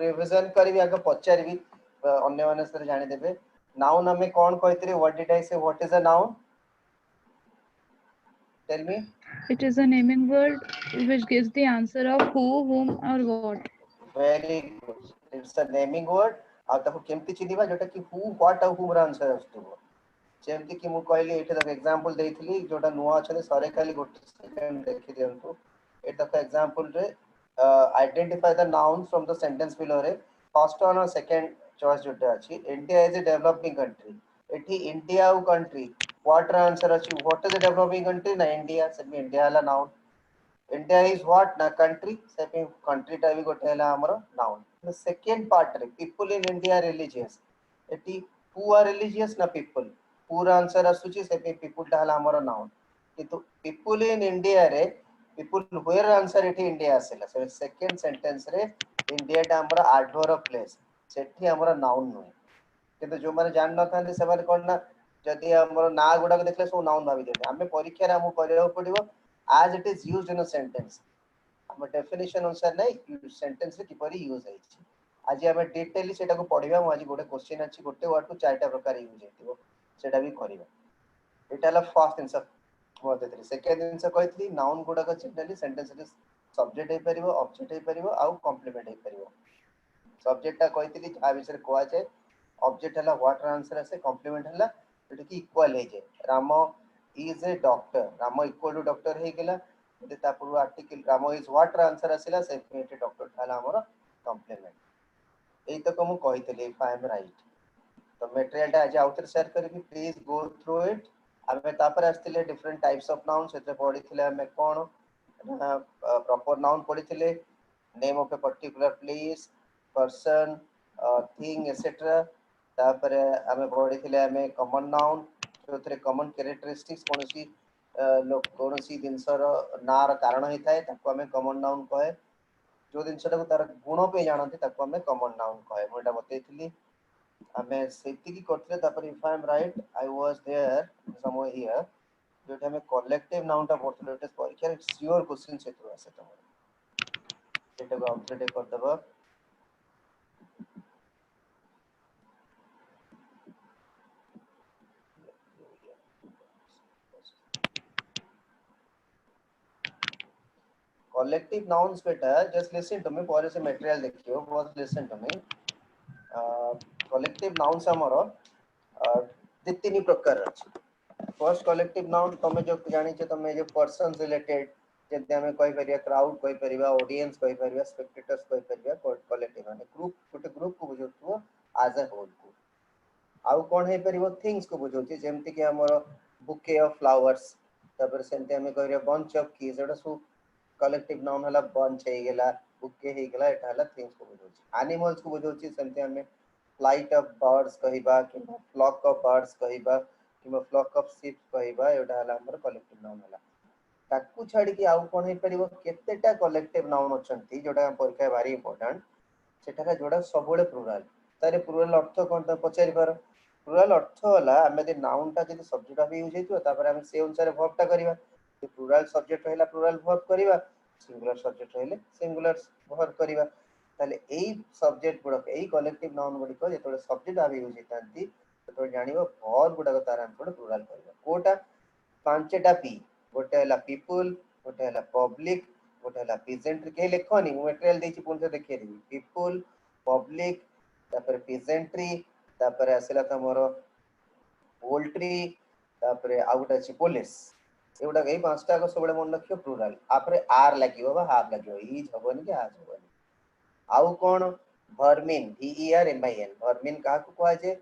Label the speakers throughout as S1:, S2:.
S1: Revision करबी आगे पचारबी अन्य माने से जानि देबे नाउन हमें कौन कहते what did I say what is a noun tell me
S2: It is a naming word which gives the answer of who, whom, or what.
S1: Very good it's a naming word आ ताको केमती चिनिबा जोटा कि who what और हुम रा answer आस्तबो जेमती कि मु कहली एठे तक एग्जांपल देइथली जोटा नुवा अछले सरे खाली गोटे सेकंड देखि दियंतु एटा का एग्जांपल रे identify the noun from the sentence below रे फर्स्ट वन और सेकंड चॉइस जोटा अछि India is a developing country एठी इंडिया उ कंट्री व्हाट रा आंसर अछि what is a developing country ना इंडिया से इंडिया हला नाउन इंडिया इज व्हाट ना कंट्री से कंट्री टा भी गोटे हला हमर नाउन द सेकंड पार्ट रे पीपल इन इंडिया रिलीजियस एठी हु आर रिलीजियस ना पीपल पूरा आंसर आसुची से पीपल टा हला हमर नाउन किंतु पीपल इन इंडिया रे पीपल वेयर आंसर एठी इंडिया आसेला से सेकंड सेंटेंस रे इंडिया टा हमर एडवर्ब ऑफ प्लेस सेठी हमर नाउन नुय किंतु जो माने जान न थांदे से माने कोन ना जदि हमर ना गुडा को देखले सो नाउन भाबी देते हमें परीक्षा रे हम करियो पड़िबो as it is used in a sentence हम डेफिनेशन अनुसार नै सेंटेंस रे किपरि यूज है आज हम डिटेली सेटा को पढिबा हम आज गोटे क्वेश्चन अछि गोटे वर्ड को चारटा प्रकार यूज हेतिबो सेटा भी करिबा एटा ला फर्स्ट आंसर मोते थ्री सेकंड आंसर कहथि नाउन गुडा को जनरली सेंटेंस रे सब्जेक्ट हे परिबो ऑब्जेक्ट हे परिबो आ कॉम्प्लीमेंट हे परिबो सब्जेक्ट ता कहथि आ विषय कोआ जाय ऑब्जेक्ट हला व्हाट आंसर से कॉम्प्लीमेंट हला जेटा कि इक्वल हे जे Ram is a doctor Ram equal to doctor हे गेला जे ता पूर्व article Ram is what answer आसिला से पे डॉक्टर हला हमर कॉम्प्लीमेंट एई तो को कहितले इफ आई एम राइट तो मटेरियल टा आज आउटर शेयर करबी प्लीज गो थ्रू इट हमें तापर आस्तिले डिफरेंट टाइप्स ऑफ नाउन से पढिथिले हमें कोन प्रॉपर नाउन पढिथिले name of a particular place person thing etcetera तापर हमें पढिथिले हमें कॉमन नाउन जोथरे कॉमन कैरेक्टरिस्टिक्स कोनसी लोक कोनसी जिनसर नार कारण हे थाए ताको हमें कॉमन नाउन कहे जो जिनसटा को तार गुण पे जानते ताको हमें कॉमन नाउन कहे मोटा बतेइथिली हमें सेति की करथले तापर if I am right I was there somewhere here जो हमें कलेक्टिव नाउन टा पढथले इट इज परीक्षा श्योर क्वेश्चन सेतु आसे तमर सेटा को अपडेट कर दबा collective nouns beta just listen to me for से material देखियो बहुत listen to me collective nouns हमरो दी तीन प्रकार अछि फर्स्ट collective noun तमे जो जानि छ तमे जो persons related जेते हमें कोई परिया क्राउड कोई परिया ऑडियंस कोई परिया स्पेक्टेटर्स कोई परिया collective माने ग्रुप गोटे ग्रुप को बुझोतो as a whole को आउ कोन हे परिबो थिंग्स को बुझोती जेमति कि हमरो बुके ऑफ फ्लावर्स तबर सेंते हमें कहरिया बंच ऑफ कीज एटा सु कलेक्टिव नाउन हला बंच हे गेला बुके हे गेला एटा हला थिंग्स को बुझोची एनिमल्स को बुझोची सेंते हमें फ्लाइट ऑफ बर्ड्स कहिबा कि फ्लॉक ऑफ बर्ड्स कहिबा कि फ्लॉक ऑफ शीप कहिबा एटा हला हमर कलेक्टिव नाउन हला ताकू छाडी कि आउ कोन हे परिबो केतेटा कलेक्टिव नाउन अछंती जोटा परीक्षा भारी इंपोर्टेंट सेटा जोड़ा सबोले प्लुरल तारे प्लुरल अर्थ कोन त पचारि पार प्लुरल अर्थ होला हमें दे नाउन टा जदी सब्जेक्ट भाबे यूज हेतु तापर हम से अनुसार वर्ब टा करिवा जे प्लुरल सब्जेक्ट हैला प्लुरल वर्ब करिवा सिंगुलर सब्जेक्ट हैले सिंगुलर वर्ब करिवा ताले एई सब्जेक्ट गुडा एई कलेक्टिव नाउन गुडी को जेतोले सब्जेक्ट भाबे यूज हेतांती तो जानिबो वर्ब गुडा तार आंसर प्लुरल करिवा कोटा पांचटा पी गोटे हैला पीपल गोटे हैला पब्लिक गोटे हैला पीजेंट्री के लेखनी मु मटेरियल देछि पुनसे देखिए देबी पीपल पब्लिक तापर पीजेंट्री तापर आसिला तमरो पोल्ट्री तापर आउट अछि पुलिस एउडा गई पांचटा को सबले मन रखियो प्लुरल आपरे आर लागियो बा हाफ लागियो इज हबनी के आज हबनी आउ कोन vermin v e r m i n vermin का को कहै छै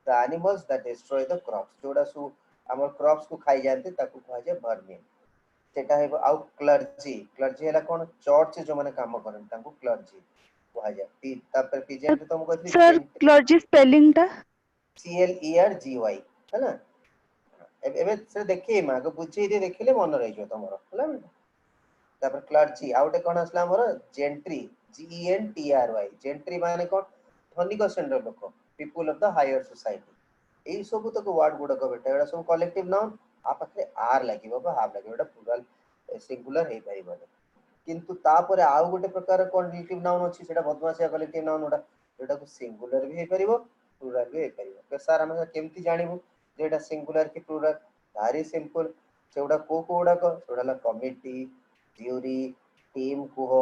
S1: the animals that destroy the crops जोड़ा सु हमर क्रॉप्स को खाइ जानते ताकू कहै छै वर्मिन सेटा है आउ क्लर्जी क्लर्जी हला कोन चर्च जो माने काम करन ताकू क्लर्जी कहै छै पी तापर पीजेंट तो हम कहथि
S2: सर क्लर्जी स्पेलिंग टा
S1: C L E R G Y है ना एबे से देखि मा को बुझी दे देखिले मन रहि जो तमरो हला तापर क्लर्जी आउटे कोन असला हमर gentry G E N T R Y gentry माने कोन धनिक श्रेणीर लोक people of the higher society एई सब तक वर्ड गुडा को बेटा एडा सब कलेक्टिव नाउन आ पाखरे आर लागिबो बा हाफ लागिबो एटा प्लुरल सिंगुलर हे पाइबो किंतु तापर आउ गोटे प्रकार कलेक्टिव नाउन अछि सेटा बदमाशिया कलेक्टिव नाउन उडा जेटा को सिंगुलर भी हे परिबो प्लुरल भी हे परिबो तो सर हम केमति जानिबो जेटा सिंगुलर की प्लुरल वेरी सिंपल सेउडा कोडा को सेउडा कमिटी ज्यूरी टीम को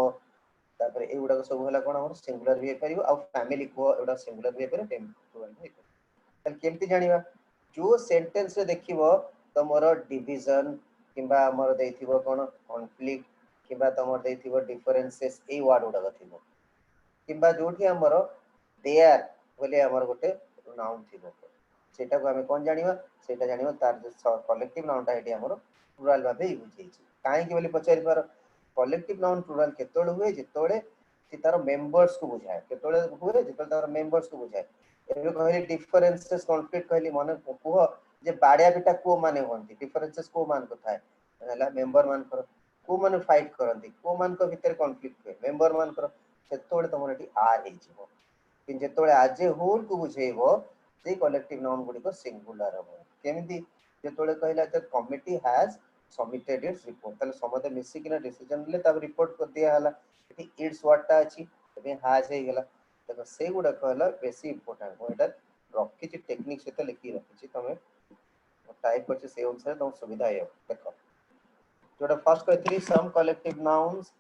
S1: तापर एगुडा को सब हला कोन हमर सिंगुलर भी हे परिबो आ फैमिली को एगुडा सिंगुलर भी हे परिबो प्लुरल भी हे परिबो त केमति जानिबा जो सेंटेंस रे देखिबो तमरो डिवीजन किबा हमर देथिबो कोन कॉन्फ्लिक्ट किबा तमर देथिबो डिफरेंसेस ए वर्ड उडा थिबो किबा जोठी हमर देयर बोले हमर गोटे नाउन थिबो सेटा को हमें कोन जानिबा सेटा जानिबा तार कलेक्टिव नाउन ता एटी हमर प्लुरल भाबे यूज हेछि काहे कि बोले पचारि पार कलेक्टिव नाउन प्लुरल केतोळे हुए जेतोळे कि तार मेंबर्स को बुझाए केतोळे हुए जेतोळे तार मेंबर्स को बुझाए एबे कहली डिफरेंसेस कॉन्फ्लिक्ट कहली माने कुह जे बाडिया बेटा को माने होंती डिफरेंसेस को मान को थाए हला मेंबर मान कर को माने फाइट करंती को मान को भीतर कॉन्फ्लिक्ट हुए मेंबर मान कर सेतोळे तमर एटी आ हे जिवो कि जेतोळे आज होल को बुझेइबो से कलेक्टिव नाउन गुडी को सिंगुलर हो केमिति जेतोळे कहला त committee has submitted its report तले समते मिसी किना डिसीजन ले तब रिपोर्ट कर दिया हला एटी इट्स व्हाट ता अछि तबे हैज हे गेला तब से गुडा कहला बेसी इंपोर्टेंट हो एटा रखि छि टेक्निक से त लिखि रखि छि तमे टाइप करछि से अनुसार तुम सुविधा है देखो जोटा फर्स्ट कहथि some collective nouns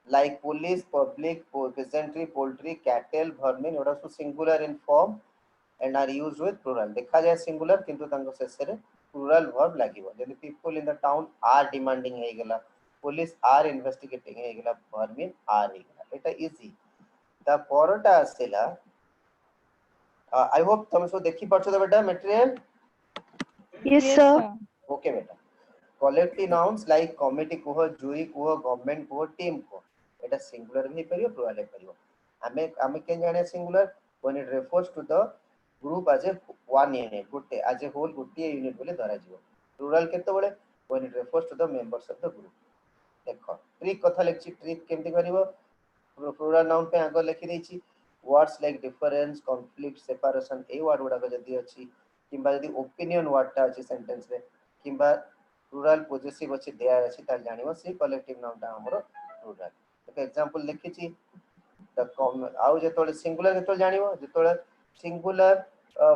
S1: like police public peasantry poultry cattle vermin एटा सु singular in form and are used with plural देखा जाए सिंगुलर किंतु तांको शेष रे प्लुरल वर्ब लागिवो जदि people in the town are demanding हे गेला police are investigating हे गेला vermin are हे गेला एटा इजी ता परटा आसेला आई होप तुम सब देखि परछो त बेटा मटेरियल
S2: Yes, sir.
S1: ओके बेटा कलेक्टिव नाउन्स लाइक कमिटी को जूरी को गवर्नमेंट को टीम को एटा सिंगुलर भी परियो प्लुरल भी परियो हमें के जाने singular when it refers to the group as a one unit गुटे एज ए होल गुटे यूनिट बोले धरा जिवो प्लुरल केते बळे when it refers to the members of the group देखो ट्रिक कथा लेखछि ट्रिक केमति करिवो प्लुरल नाउन पे आगो लिखि देछि words like difference conflict separation ए वर्ड गुडा जदी अछि किबा जदी ओपिनियन वर्ड ता अछि सेंटेंस रे किबा प्लुरल पॉजिटिव अछि देयर अछि त जानिबो से कलेक्टिव नाउन ता हमरो प्लुरल एक एग्जांपल लिखि छि द आउ जेतोले सिंगुलर जेतो जानिबो जेतोले सिंगुलर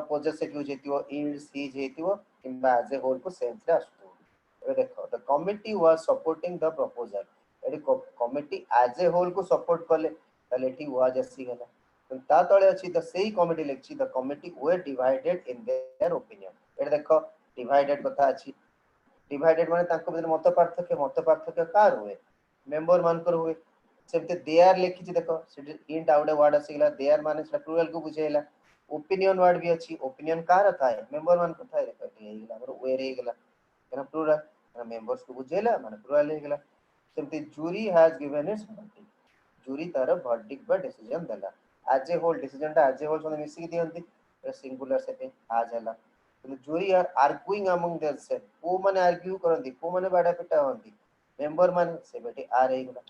S1: पॉजिटिव यूज हेतिवो इज ही हेतिवो किबा एज ए होल को सेंस रे आसतो ए देखो the committee was supporting the proposal एडी कमिटी एज ए होल को सपोर्ट करले ताले एठी वाज आसी गला ता तळे अछि द सेही कमिटी लेखछि the committee were divided in their opinion ए देखो डिवाइडेड कथा अछि डिवाइडेड माने ताको बिना मत पार्थक्य कार हुए मेंबर मान कर हुए सेमते देयर लिखि छि देखो सेठी इंट आउडे वर्ड आसी गला देयर माने सेटा प्लुरल को बुझेला ओपिनियन वर्ड भी अछि ओपिनियन कार थाए मेंबर मान को थाए देखो हे गेला हमर वेर हे गेला एना प्लुरल मेंबर्स को बुझेला माने प्लुरल हे गेला सेमते jury has given its verdict jury तार वर्डिक्ट बा डिसीजन देला एज ए होल डिसीजन ता एज ए होल सोने मिसी दियंती सिंगुलर सेटे आज हला तो jury are arguing among theirself को माने आर्ग्यू करंती को माने बाडा पिटा होंती मेंबर माने से बेटे आर हे गेला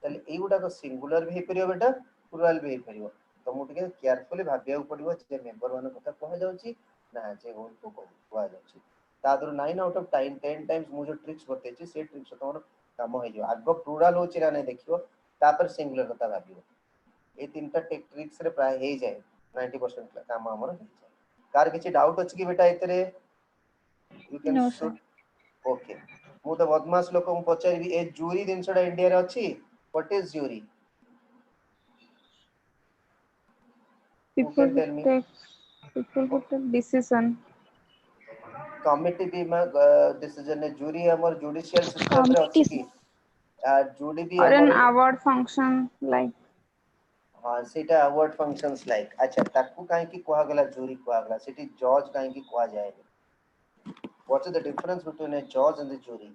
S1: तले एगुडा को सिंगुलर भी हे परियो बेटा प्लुरल भी हे परियो तो मु टिके केयरफुली भाबिया पड़िबो जे मेंबर मान कथा कह जाउची ना जे होल को कह जाउची तादर 9 आउट ऑफ 10 टाइम्स मु जो ट्रिक्स बतेची से ट्रिक्स तमर काम हो जो आगो प्लुरल होची ना नै देखियो तापर सिंगुलर कथा भाबियो ए तीनटा ट्रिक्स रे प्राय हे जाय 90% काम हमर हो जाय कार किछि डाउट अछि कि बेटा एतरे you can
S2: No, sir.
S1: Shoot okay मु तो बदमाश लोक मु पचारि ए जूरी दिनसडा इंडिया रे अछि what is jury who
S2: People
S1: can
S2: who
S1: tell me
S2: take decision.
S1: Committee भी डिसीजन जूरी हमर जुडिशियल सिस्टम रे अछि
S2: Committee,
S1: कि
S2: sir.
S1: जूडी भी
S2: Or an
S1: हमर
S2: award function like.
S1: हां सेटा अवार्ड फंक्शंस लाइक अच्छा ताकू काहे की कोहा गला जूरी कोहा गला सिटी जज काहे की कोहा जाय what is the difference between a जज एंड द जूरी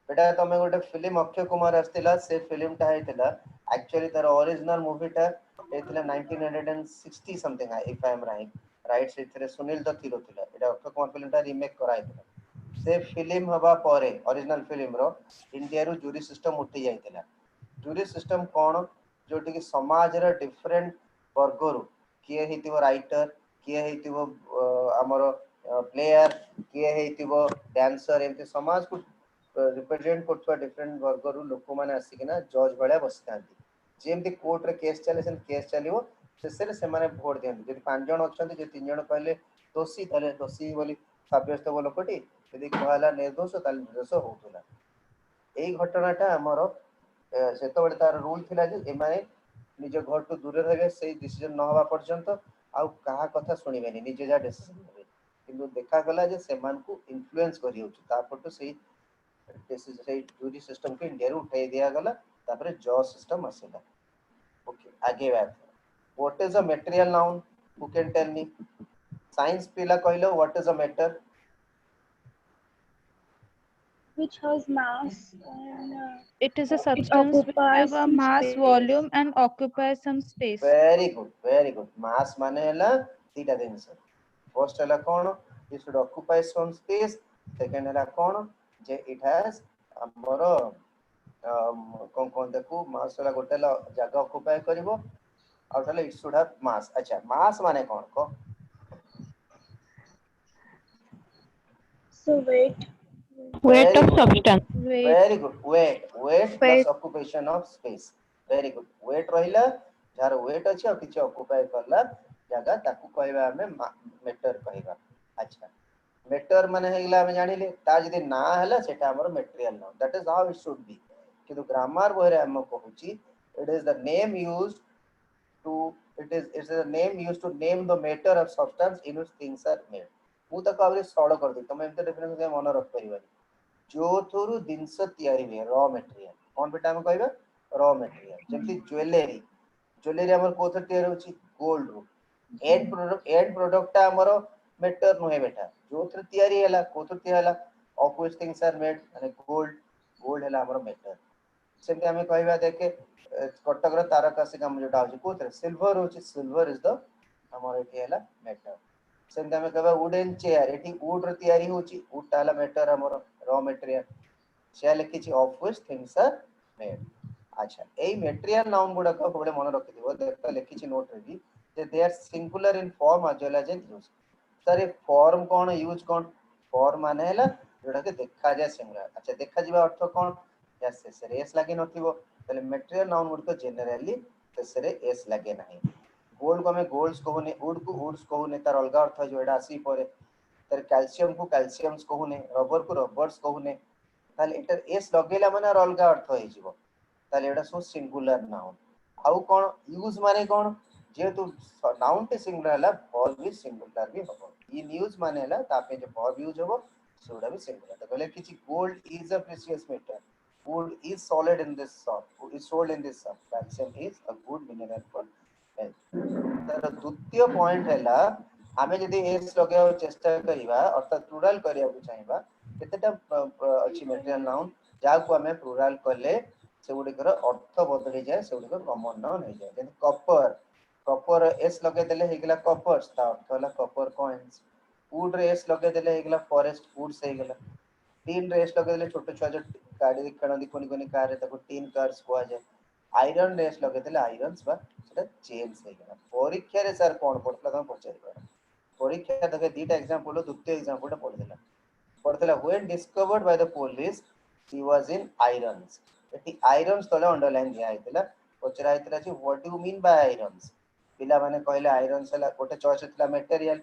S1: बेटा तमे गोटे फिल्म अक्षय कुमार आस्तिला से फिल्म ता हेतिला एक्चुअली तार ओरिजिनल मूवी ता हेतिला 1960 something if I am right से थरे सुनील दत्त हिरो थिला एटा अक्षय कुमार फिल्म ता रीमेक कराइतिला से फिल्म हवा परे ओरिजिनल फिल्म रो इंडिया रो जूरी सिस्टम उठी जाइतिला जूरी सिस्टम कोन जोटी कि समाज रे डिफरेंट वर्ग रो किए हेतिबो राइटर किए हेतिबो हमरो प्लेयर किए हेतिबो डांसर एमते समाज को रिप्रेजेंट करथवा डिफरेंट वर्ग रु लोक माने आसी किना जज भलिया बसिथांती जेमती कोर्ट रे केस चले से केस चलिवो शेषे से माने वोट दियंती जदि 5 जण अछंती जे 3 जण कहले दोषी तले दोषी बोली साब्यस्त बोलो कोटी यदि कहला निर्दोष तले निर्दोष होतुला एई घटनाटा हमर सेतबेले तार रूल थिला जे एमाने निज घर टू दूर रहे से डिसीजन न हवा पर्यंत आउ कहा कथा सुनिबेनी निजे जा डिसीजन नेबे किंतु देखा गला जे सेमान को इन्फ्लुएंस करि होछु तापटो से डिसीजन से जूरी सिस्टम को इंडिया रो उठाई दिया गला तापरे जज सिस्टम आसेला ओके आगे बात what is a material noun who can tell me science पिला कहलो what is a matter
S3: which has mass and
S2: It is a
S3: it
S2: substance which have
S3: occupies
S2: a
S3: some
S2: mass,
S3: space.
S2: volume, and occupies some space.
S1: Very good mass माने हला तीटा दिन sir first हला कोन it should occupy some space second हला कोन जे it has हमर कोन कोन देखु मास हला गोटेला जगह ऑक्युपाई करिवो और हला इट शुड हैव मास अच्छा मास माने कोन को
S3: So weight.
S4: Weight of substance.
S2: Weight.
S1: Very good weight plus occupation of space very good weight रहिला जार वेट अछि और किछ ऑक्युपाई करला जगह ताकू कहबा हमें मैटर कहबा अच्छा मैटर माने हेगला हम जानिले ता जदी ना हला सेटा हमर material noun that is how it should be किंतु ग्रामर बहरे हम कहूची it is the name used to it is a name used to name the matter of substance in which things are made मु त कहबे सळ कर दी तमे एते डिफरेंस के मन रख परिबानी जो थोरु जिंस तयारी हुए रॉ मटेरियल कोन बेटा हम कहबा रॉ मटेरियल जेमति ज्वेलरी हमर कोथर तयार होची गोल्ड रो एंड प्रोडक्ट हमर मेटर नहे बेटा जो थर तयारी हला कोथर तयारी हला of which things are made माने गोल्ड हला हमर मेटर सेमति हम कहबा देखे कटक रो तारकासी काम जोटा होची कोथर सिल्वर होची सिल्वर इज द हमर एठी हला मेटर सेमति हम कहबा वुडन चेयर एठी वुड रो तयारी होची वुड हला मेटर हमर रॉ मटेरियल से लिखिछि of which things are made अच्छा एई मटेरियल नाउन गुडा को बडे मन रखिथिबो देखता लिखिछि नोट रे भी जे they are singular in form as well as in use sir ए फॉर्म कोन यूज कोन फॉर्म माने हला जोडा के देखा जाय सिंगुलर अच्छा देखा जिबा अर्थ कोन यस एस रे एस लागे नथिबो तले मटेरियल नाउन गुड को जनरली एस रे एस लागे नाही गोल्ड को हमें गोल्ड्स कहूने वुड को वुड्स कहूने तार अलगा अर्थ जोडा आसी परे तर कैल्शियम को कैल्शियम्स कहूने रबर को रबर्स कहूने ताले एटर एस लगेला माने अलगा अर्थ होई जिवो ताले एटा सो सिंगुलर नाउन आउ कोन यूज माने कोन जेतु नाउन ते सिंगुलर हला वर्ब भी सिंगुलर भी होबो इन यूज माने हला तापे जो वर्ब यूज होबो सोडा भी सिंगुलर तो कहले किछि gold is a precious metal wood is solid in this salt is sold in this salt calcium is a good mineral for health तर द्वितीय पॉइंट हैला हमें यदि एस लगाओ चेष्टा करिवा अर्थात प्लुरल करिया को चाहिबा केतेटा अछि मटेरियल नाउन जा को हमें प्लुरल करले से गुडी कर अर्थ बदली जाय से गुडी कॉमन नाउन हो जाय जैसे कॉपर एस लगे देले हेगला कॉपर्स ता अर्थ होला कॉपर कॉइन्स वुड रे एस लगे देले हेगला फॉरेस्ट वुड्स हेगला टीन रे एस लगे देले छोटे छोटे जो गाड़ी कण कोनी कोनी कार रे ताको टीन कार्स को जाय आयरन रे एस लगे देले आयरन्स बा सेटा चेन्स हेगला परीक्षा रे सर कोन पडतला तम पचारिबा परीक्षा देखे दीटा एग्जांपल द्वितीय एग्जांपल पडतला when discovered by the police he was in irons एटी आयरन्स तले अंडरलाइन दिया आइतला पचरा आइतला जे what do you mean by irons पिला माने कहले आयरन्स हला गोटे चॉइस थिला मटेरियल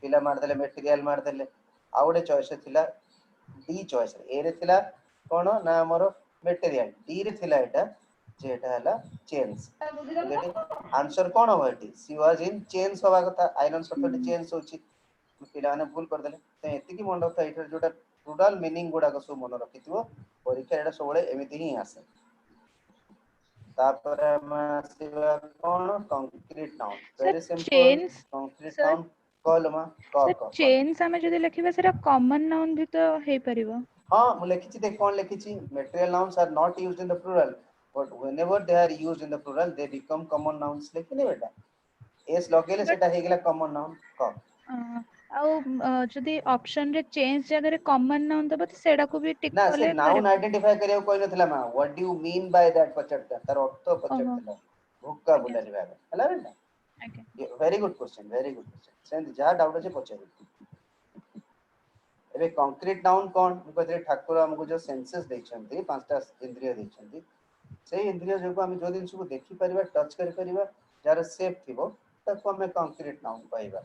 S1: पिला मार देले मटेरियल मार देले आउडे चॉइस थिला डी चॉइस ए रे थिला कोन ना हमर मटेरियल डी रे थिला एटा जे एटा हला चेन्स लेकिन आंसर कोन हो eighty she was in chains होबा कथा आयरन्स कथा चेन्स होची पिला माने भूल कर देले ते एति की मन रखता एटा जोटा टोटल मीनिंग गुडा को सब मन रखिथिबो परीक्षा एटा सबले एमिति ही आसे तापर मासिबा कोन concrete noun very
S2: Sir,
S1: simple
S2: chains.
S1: Concrete
S2: Sir,
S1: noun कॉलमा क
S2: sir,
S1: क
S2: chains हमें जदि लिखिबा सेटा कॉमन नाउन भी तो हे परिबो
S1: हां मु लिखिछि देख कोन लिखिछि material nouns are not used in the plural but whenever they are used in the plural they become common nouns लिखिने बेटा एस लगेले सेटा हे गेला कॉमन नाउन क
S2: आउ जदि ऑप्शन रे चेंज जगह रे कॉमन नाउन दबो तो सेडा को भी टिक
S1: ना से
S2: कले
S1: नाउन आइडेंटिफाई करियो कोइ नथिला मा what do you mean by that पचरता तार अर्थ पचरता भुक्का बुलाली बाबा हला बेटा
S2: okay
S1: very good question send जा डाउट अछि पचरि एबे कंक्रीट नाउन कोन कहते ठाकुर हमको जो सेंसेस देछंती पांचटा इंद्रिय देछंती से इंद्रिय जो हम जो दिन को देखि परिबा टच करि परिबा जार शेप थिबो ताको हम कंक्रीट नाउन कहबा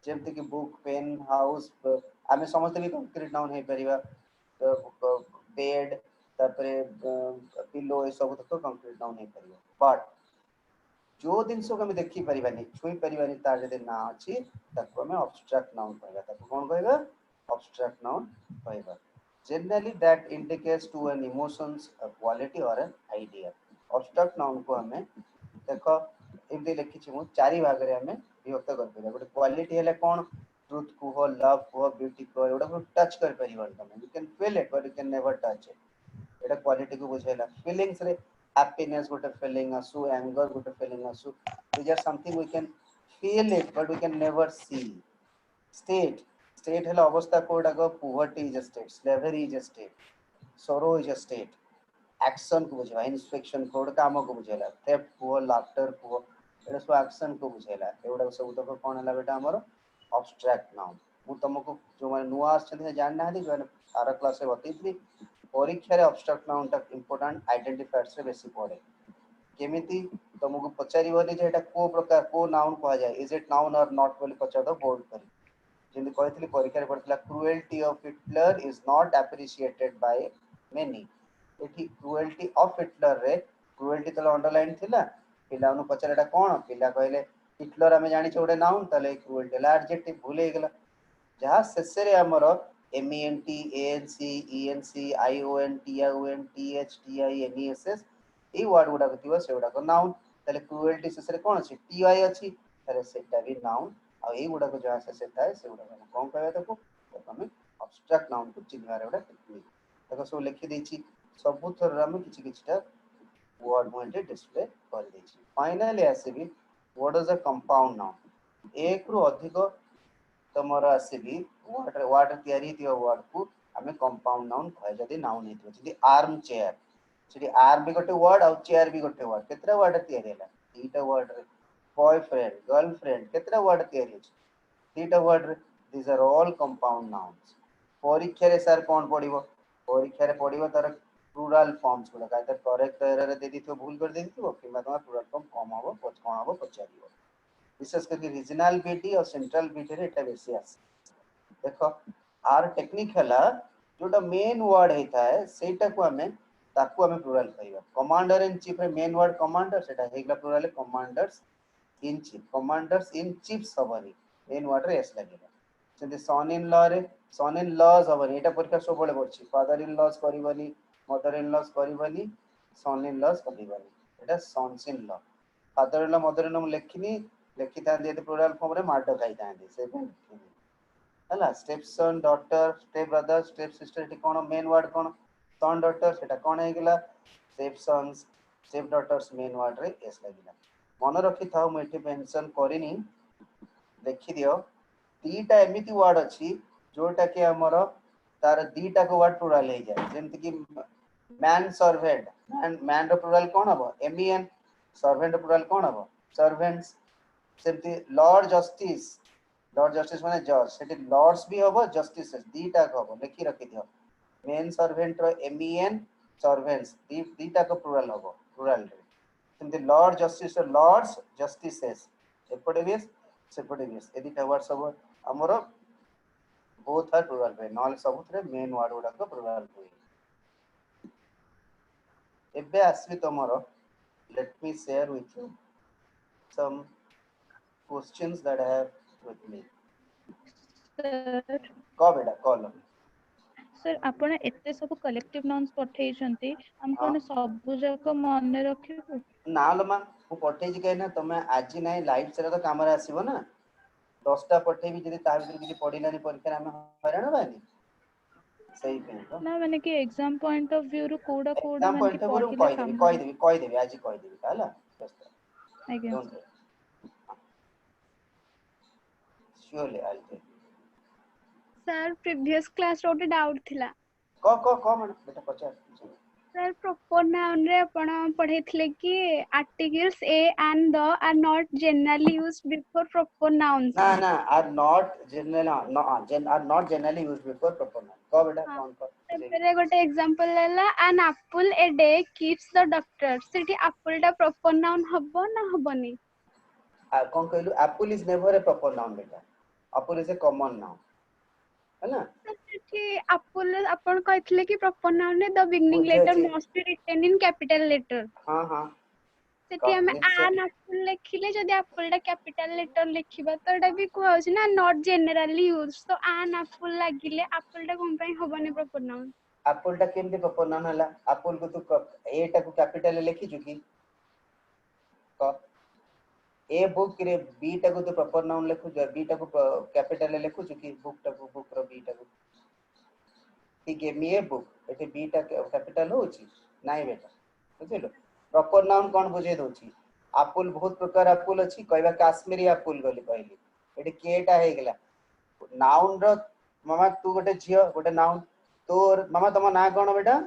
S1: जेमति कि बुक पेन हाउस आमे समस्त भी कंक्रीट नाउन हे परिबा बेड तापरे पिलो ए सब तो कंक्रीट नाउन हे परिबा बट जो दिन को हम देखि परिबानी छुई परिबानी तार जदि ना अछि ताको हम अब्स्ट्रैक्ट नाउन कहबा ताको कोन कहबा अब्स्ट्रैक्ट नाउन कहबा generally that indicates to an emotions a quality or an idea abstract noun को हमें देखो एमती लिखि छि मु चारि भाग रे हमें विभक्त कर परिबा गोटे क्वालिटी हेले कोन ट्रुथ को लव को ब्यूटी को एडा को टच कर परिबा तमे you can feel it but you can never touch it एडा क्वालिटी को बुझेला फीलिंग्स रे हैप्पीनेस गोटे फीलिंग आसु एंगर गोटे फीलिंग आसु these are something we can feel it but we can never see state state है अवस्था कोडा को poverty is a state slavery is a state sorrow is a state action को बुझेला inspection कोड काम को बुझेला theft को laughter को एडा सब action को बुझेला एडा सब तो कोन हला बेटा हमर abstract नाउन मु तुमको जो माने नुआ आछन जान ना हदी जो आर क्लास रे बतैथि परीक्षा रे abstract नाउन ता इंपोर्टेंट आइडेंटिफायर्स रे बेसी पड़े केमिति तुमको पचारिबनी जे एटा को प्रकार को नाउन कहा जाय is it noun or not बोली पचार दो बोल्ड करी जिंदे कहथली परीक्षा रे पड़तला cruelty of Hitler is not appreciated by many एठी क्रुएल्टी ऑफ हिटलर रे क्रुएल्टी तले अंडरलाइन थिला पिला नु पचारेटा कोन पिला कहले हिटलर हमें जानि छोडे नाउन तले क्रुएल्टी ला एडजेक्टिव भूले गेला जहा शेषे रे हमर MENT ANC ENC ION TION TH TI NESS ए वर्ड गुडा कथिबो से गुडा को नाउन तले क्रुएल्टी शेषे रे कोन अछि TI अछि तले सेटा भी नाउन आ ए गुडा को जहा से थाए से गुडा को कोन कहबा ताको हमें अब्स्ट्रैक्ट नाउन को चिन्हबार गुडा टेक्निक ताको सब लिखि देछि सब थर हम किछि किछटा वर्ड मोइटे डिस्प्ले कर देछि फाइनली आसीबी what is a compound noun एक रु अधिक तमरा आसीबी वाटर तयारी दियो वर्ड को हमें कंपाउंड नाउन कहे जदी नाउन हेतु जदी आर्म चेयर सेठी आर्म भी गोटे वर्ड और चेयर भी गोटे वर्ड केतरा वर्ड तयारी हैला तीटा वर्ड रे बॉयफ्रेंड गर्लफ्रेंड केतरा वर्ड तयारी अछि तीटा वर्ड रे these are all compound nouns परीक्षा रे सर कोन पडिबो परीक्षा रे पडिबो तार प्लुरल फॉर्म्स गुडा काइतर करेक्ट एरर रे देदी तो भूल कर देदी तो किबा तमा प्लुरल फॉर्म कम हबो कोन हबो पचारिबो विशेष करके रीजनल बीटी और सेंट्रल बीटी रे एटा बेसी आस देखो आर टेक्निक हला जोटा मेन वर्ड हेता है सेटा को हमें ताकू हमें प्लुरल कहबा कमांडर इन चीफ रे मेन वर्ड कमांडर सेटा हेगला प्लुरल कमांडर्स इन चीफ सबनी मेन वर्ड रे एस लागेला जदि सन इन लॉज हबनी एटा परीक्षा सब बळे पड़छि फादर इन लॉज करिवनी मदर इन लॉज करिवनी सन इन लॉज करिवनी एटा sons in law father in law mother in law लेखिनी लेखिता दे प्लुरल फॉर्म रे मार्ड खाइता दे से हला step son daughter step brother step sister एटी कोन मेन वर्ड कोन सन डॉटर सेटा कोन हे गेला step sons step daughters main word रे एस लागिला मन रखि थाउ मेटी मेंशन करिनी देखि दियो तीटा एमिति वर्ड अछि जोटा के हमर तार दीटा को वर्ड प्लुरल हे जाय जेमति कि मैन सर्वेंट मैन रो प्लुरल कोन हबो MEN सर्वेंट प्लुरल कोन हबो सर्वेंट्स सेमति लॉर्ड जस्टिस माने जज सेठी लॉर्ड्स भी हबो जस्टिस दीटा को हबो लिखि रखि दियो मेन सर्वेंट रो MEN सर्वेंट्स दीटा को प्लुरल हबो प्लुरल रे सेमति लॉर्ड जस्टिस लॉर्ड्स जस्टिसेस एपटे भी सेपटे भी यदि वर्ड सब हमरो बोथ आर प्लुरल रे नॉल सबुतरे मेन वर्ड गुडा को प्लुरल होई एबे आसबी तमरो let me share with you some questions that I have with me
S2: sir
S1: को बेटा कॉल
S2: सर आपण एते सब कलेक्टिव नाउन्स पठेइ छंती हम
S1: हाँ
S2: कोन सब जाक मन रखिबो
S1: ना लमा मु पठेइ जे ना तमे आज नै लाइव सेरा तो काम रे आसीबो ना 10टा पठेबी जदी ता भीतर किछि पढिलानी परीक्षा हम हैरान बानी सही पे तो
S2: ना माने कि एग्जाम पॉइंट ऑफ व्यू रु कोडा
S1: एग्जाम
S2: माने कि
S1: पॉइंट ऑफ व्यू
S2: पढिले काम
S1: कहि देबी आज कहि देबी हला
S2: आज्ञा
S1: don't surely I will
S3: sir previous class रो डाउट थिला
S1: को मैडम बेटा पचार
S3: Sir, proper noun रे आपण पढ़ेइथिले कि articles a and the are not generally used before proper nouns.
S1: ना ना are not generally used before proper noun को बेटा
S3: हाँ।
S1: कौन को
S3: तापर गोटे एग्जांपल लेला an apple a day keeps the doctor. Sethi apple टा proper noun हबो ना हबोनी?
S1: कौन कहलु apple is never a proper noun बेटा apple is a common noun है ना
S3: सेठी apple आपण कहथिले कि proper noun रे the beginning letter
S1: बुझे
S3: must be written in capital letter.
S1: हाँ हाँ
S3: सेठी हमें an apple लिखिले जदि apple टा capital letter लिखिबा तो एटा भी कहउछ ना not generally used. तो an apple लागिले apple टा कोन पई हबोनी proper noun?
S1: apple टा केमते proper noun हला apple को तू a टा को कैपिटल लिखि चुकी को ए बुक रे बी टा को तो प्रॉपर नाउन लिखु जो बी टा को कैपिटल लिखु चुकी बुक टा को बुक रो बी टा को he gave me a book एटे बी टा कैपिटल होची नाही बेटा बुझिलो प्रॉपर नाउन कोन बुझे दोची एप्पल बहुत प्रकार एप्पल अछि कहबा काश्मीरी एप्पल गली कहली एटे केटा हे गेला नाउन रो मामा तू गोटे झियो गोटे नाउन तोर मामा तमा ना कोन बेटा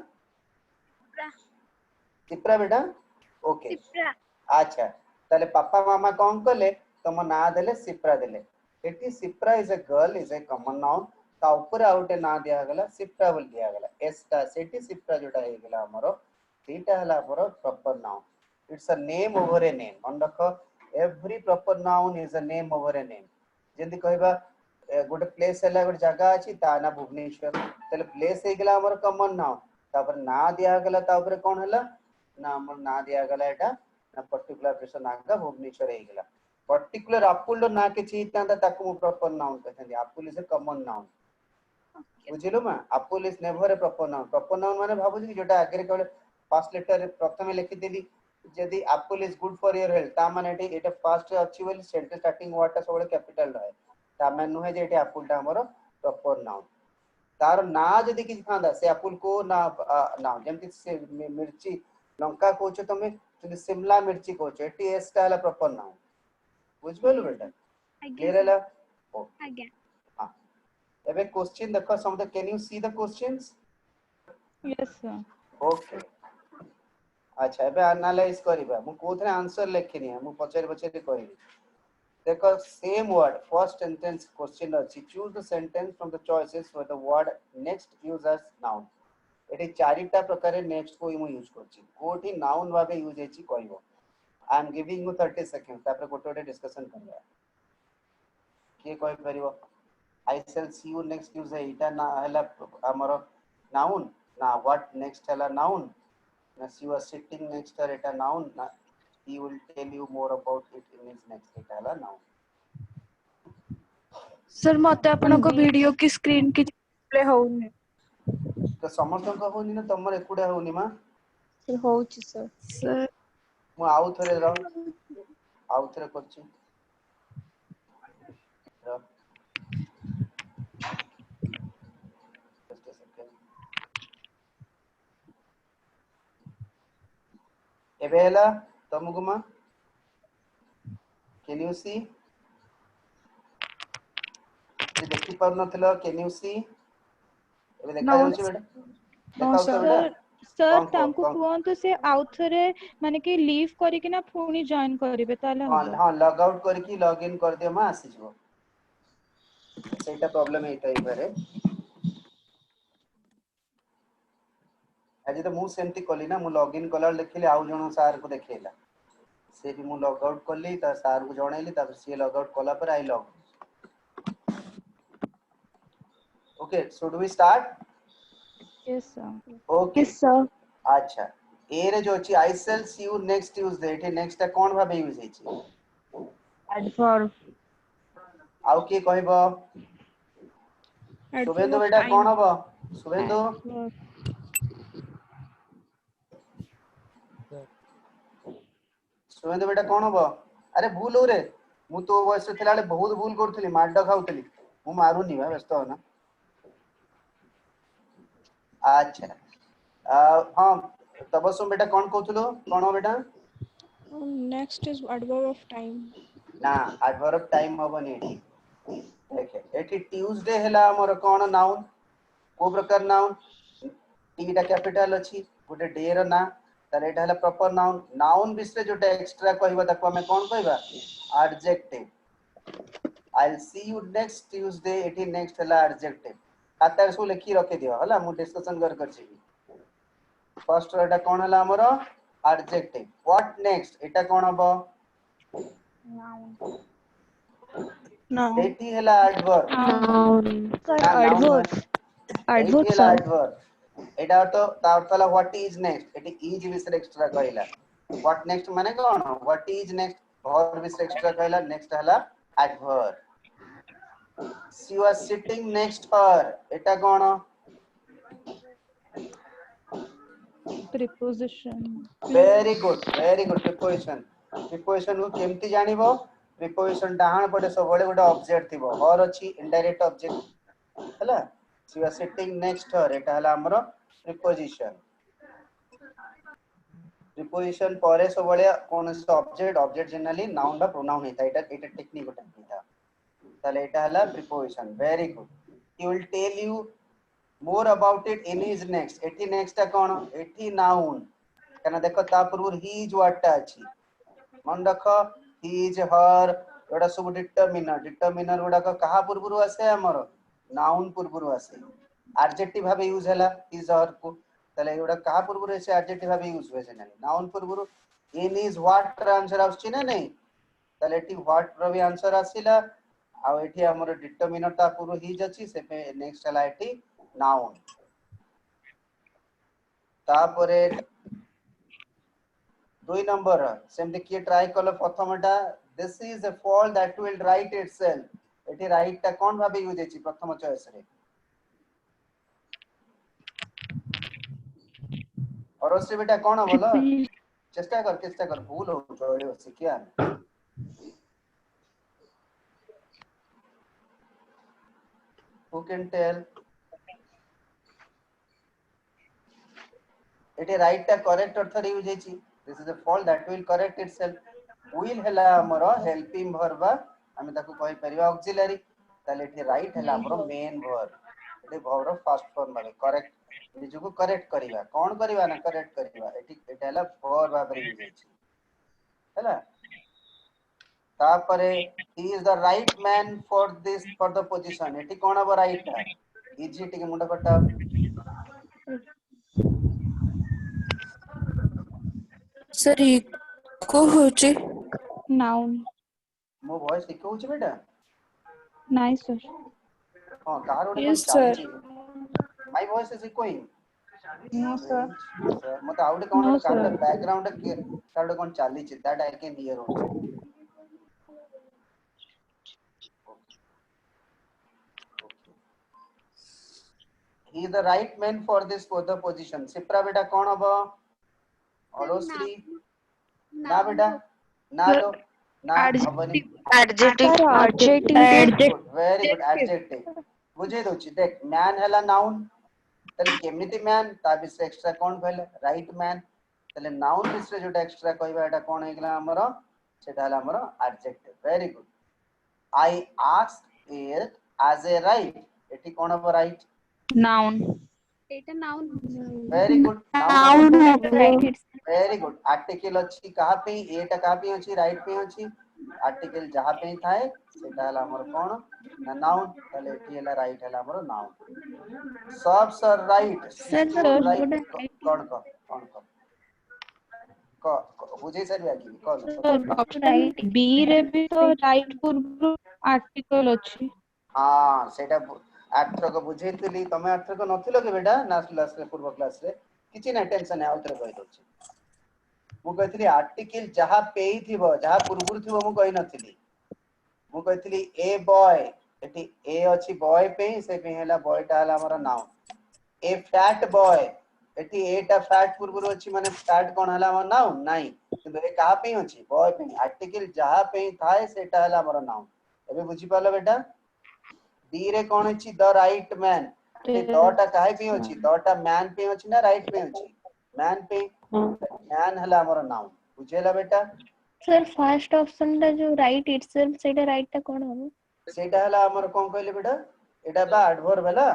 S1: चिप्रा बेटा ओके
S3: चिप्रा
S1: अच्छा ताले पापा मामा कौन कले तुम ना देले सिप्रा देले eighty Shipra is a girl is a common noun ता ऊपर आउटे ना दिया गला सिप्रा बोल दिया गला एस्टा सेटी सिप्रा जोटा हे गेला हमरो सेटा हला हमरो proper noun it's a name over a name on रखो every proper noun is a name over a name जंदी कहबा गोटे प्लेस हला गोटे जगह अछि ता ना भुवनेश्वर तले प्लेस हे गेला हमरो कॉमन नाउन तापर ना दिया गला ता ऊपर कोन हला ना हमर ना दिया गला एटा ना पर्टिकुलर पर्सन आगा भुवनेश्वर हे गेला पर्टिकुलर एप्पल ना के चीता ताकू प्रॉपर नाउन कहते apple is a common noun बुझिलो मा apple is never a proper noun माने भाबु कि जोटा आगे कहले फर्स्ट लेटर प्रथमे लिखि देली यदि Apple is good for your health ता माने एटा फर्स्ट अछि बोली सेंटेंस स्टार्टिंग वर्ड ता सब कैपिटल रहे ता माने नुहे जे एटा एप्पल ता हमरो प्रॉपर नाउन तार ना जदि कि थांदा से एप्पल को ना ना जेमति से मिर्ची लंका कोचो तमे जदि शिमला मिर्ची कोचो एटी एस ता हला प्रॉपर नाउन बुझबेल बेटा क्लियर हला
S3: आज्ञा
S1: हां एबे क्वेश्चन देखो समझ can you see the questions
S2: Yes, sir.
S1: Okay अच्छा एबे एनालाइज करिबा मु कोथरे आंसर लिखिनी है मु पछरे पछरे कहबी देखो same word first sentence question अछि choose the sentence from the choices for the word next use as noun एटी चारिटा प्रकार नेक्स्ट को मु यूज करछि कोठी नाउन भाबे यूज हेछि कहबो I am giving you 30 second तापर गोटे डिस्कशन करबा के कहि परिबो आई shall see you next use एटा ना हला हमरो नाउन ना व्हाट नेक्स्ट हला नाउन ना she was sitting next her Etah noun ना he will tell you more about it in his next data hला नाउन
S2: सर मते आपनको वीडियो की स्क्रीन की डिस्प्ले होउनी
S1: तो समस्त को होनी ना तमर एकुडा होनी मा
S3: होउची सर
S2: सर
S1: मु आउ थरे आउ थरे करछि just a second एबेला तमगु मा कैन यू सी जे देखि पार नथिलो कैन यू सी एबे देखा जाउछि बेटा देखा होतो बेटा
S2: सर
S1: कौन
S2: तांकु
S1: कौन
S2: कुहंतु से आउथरे माने कि लीव करी कि ना पुणी जॉइन करिवे ताले
S1: हां
S2: हबो
S1: हां लॉग आउट करके लॉग इन कर दियो मा आसी जबो सेटा प्रॉब्लम एटा ही पारे आज तो मु सेमती कली ना मु लॉग इन कला देखिले आउ जणो सार को देखेला से भी मु लॉग आउट करली त सार को जणैली त से लॉग आउट कला पर I log okay so do we start
S2: yes sir
S1: okay
S3: yes sir
S1: अच्छा ए रे जो अछि I shall see you next use दे एठी नेक्स्ट ता कोन भाबे यूज हे छी
S3: एडवर्ब
S1: आउ के कहबो शुभेंदु बेटा कोन हबो शुभेंदु शुभेंदु बेटा कोन हबो अरे भूल हो रे मु तो वयस थिला ले बहुत भूल करथली माड खाउथली मु मारुनी बा व्यस्त हो ना अच्छा हां तबसुम बेटा कोन कहथलो कोन हो बेटा
S3: next is adverb of time
S1: ना एडवर्ब टाइम हबनी एठी देखे एठी ट्यूसडे हला हमर कोन नाउन को प्रकार नाउन टी टा कैपिटल अछि गोटे डे रो ना ताले एटा हला प्रॉपर नाउन नाउन विषय जोटा एक्स्ट्रा कहबा ताको हमें कोन कहबा adjective I'll see you next Tuesday eighty next हला एडजेक्टिव खाता सो लिखि रखि दियो हला मु डिस्कशन कर छी फर्स्ट एटा कोन हला हमरो एडजेक्टिव व्हाट नेक्स्ट एटा कोन हबो
S4: Noun.
S1: एटी हला एडवर्ब
S4: Noun.
S3: Sir,
S1: ना नाउन
S3: adverbs.
S1: एटी
S3: Adverbs,
S1: हला
S3: sir.
S1: एडवर्ब एटा तो तारतला व्हाट इज नेक्स्ट एटी इज विषय एक्स्ट्रा कहला व्हाट नेक्स्ट माने कोन व्हाट इज नेक्स्ट वर्ब विषय एक्स्ट्रा कहला नेक्स्ट हला adverb she was sitting next her एटा कोन
S2: preposition
S1: very good preposition preposition को केमती जानिबो प्रिपोजिशन डाहाण पटे सब बडे गोटे ऑब्जेक्ट थिबो और अछि इनडायरेक्ट ऑब्जेक्ट हला शी वाज सिटिंग नेक्स्ट हर एटा हला हमरो प्रिपोजिशन प्रिपोजिशन परे सब बडे कोन से ऑब्जेक्ट जनरली नाउन बा प्रोनाउन हेता एटा टेक्निक गोटे हेता ताले एटा हला preposition very good he will tell you more about it in his next एटी नेक्स्ट कोन एटी नाउन कना देखो ता पूर्व ही इज व्हाट टा अछि मन रखो ही इज हर एडा सब डिटरमिनर गुडा को कहा पूर्व आसे हमर नाउन पूर्व आसे एडजेक्टिव भाबे यूज हला इज हर को तले एडा कहा पूर्व से एडजेक्टिव भाबे यूज होय छै नाउन पूर्व इन इज व्हाट र आंसर आछि ना नहीं तले एटी व्हाट र भी आंसर आसिला आ एठी हमर डिटरमिनर ता पूर्व ही अछि से पे नेक्स्ट हला एटी नाउन तापरे 2 नंबर सेमते किए ट्राई कलो प्रथमटा this is a fall that will right itself एठी राइट ता कोन भाबे यूज अछि प्रथम चॉइस रे और से बेटा कोन बोलो चेष्टा कर भूल हो चलियो सिकिया who can tell एठी राइट ता करेक्ट अर्थ रे यूज अछि this is a fall that will correct itself will हला हमरो हेल्पिंग वर्ब हम ताको कहि परिबा ऑक्सिलरी ताले एठी राइट हला हमरो मेन वर्ब एठी verb row first form भाबे correct निजु को करेक्ट करिवा कोन करिवा ना करेक्ट करिवा एठी एटा हला वर्ब भाबे यूज अछि हला तापरे he is the right man for this for the position एठी कोन अब राइट है इजी टिके मुंडा कटा
S4: Sir, echo होची.
S2: noun
S1: मो वॉइस इको होची बेटा
S2: nice sir
S1: हां कार ओडे कोन
S4: Yes,
S1: चाली
S4: sir.
S1: छी my voice is echoing
S2: no sir
S1: sir मते आउडे कोन
S2: no
S1: ओडे
S2: sir
S1: कार बैकग्राउंड के कार ओडे कोन चाली छी that I can hear also he is the right man for this for the position Shipra बेटा कोन हबो अरोश्री ना बेटा ना लो ना हबनी
S4: Adjective.
S3: Adjective.
S1: Very good adjective बुझे दोची देख मैन हला नाउन तले केमिति मैन ता बिस एक्स्ट्रा कोन कहले राइट मैन तले नाउन बिस जोटा एक्स्ट्रा कहबा एटा कोन हेगला हमरो सेटा हला हमरो adjective very good I asked it as a right एटी कोन हबो right
S2: noun
S3: Eta noun.
S1: Very good
S4: Noun
S3: Right. It's
S1: very good article अछि कहा पे एटा कहा पे अछि राइट पे अछि आर्टिकल जहां पे थाए सेटा हला हमर कोन ना नाउन तले एटी हला राइट हला हमर नाउन सब sir right
S3: sir, the
S2: sir
S1: right
S3: right.
S1: कोन को बुझे सर आकी कोन
S2: sir option
S3: Right.
S2: b रे भी तो right पूर्व article अछि
S1: हां सेटा आर्थ को बुझेतली तमे आर्थ को नथिलो के बेटा लास्ट क्लास रे पूर्व क्लास रे किछि ना टेंशन है आउतरे कहि दोछि मु कहथली आर्टिकल जहां पे ही थिबो जहां पूर्वुर थिबो मु कहि नथिली मु कहथली ए बॉय एटी ए अछि बॉय पे से पे हला बॉय टा हला हमर नाउन ए फैट बॉय एटी एटा फैट पूर्वुर अछि माने फैट कोन हला हमर नाउन नाही किंतु ए कहा पे अछि बॉय पे आर्टिकल जहां पे थाए सेटा हला हमर नाउन एबे बुझी पालो बेटा डी रे कोन अछि the right man eighty the टा काहे पे अछि द टा मैन पे अछि ना राइट पे अछि मैन पे मैन हला हमर नाउन बुझेला बेटा
S3: Sir, first option टा जो right itself सेटा right टा कोन हबो?
S1: सेटा हला हमर कोन कहले बेटा एटा बा एडवर्ब हला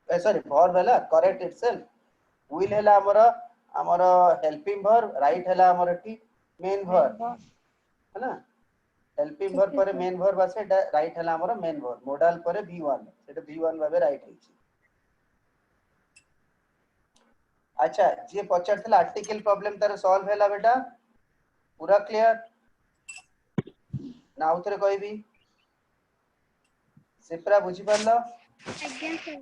S1: सॉरी वर्ब हला करेक्ट इटसेल्फ विल हला हमर हमर हेल्पिंग वर्ब राइट हैला हमर एठी मेन वर्ब है ना हेल्पिंग वर्ब पर मेन वर्ब आसे राइट हैला हमर मेन वर्ब मोडाल पर v1 सेटा v1 भाबे राइट है अच्छा जे पचारथिला आर्टिकल प्रॉब्लम तार सॉल्व हैला बेटा पूरा क्लियर ना उतरे कहबी सिप्रा बुझी पारलो
S3: again sir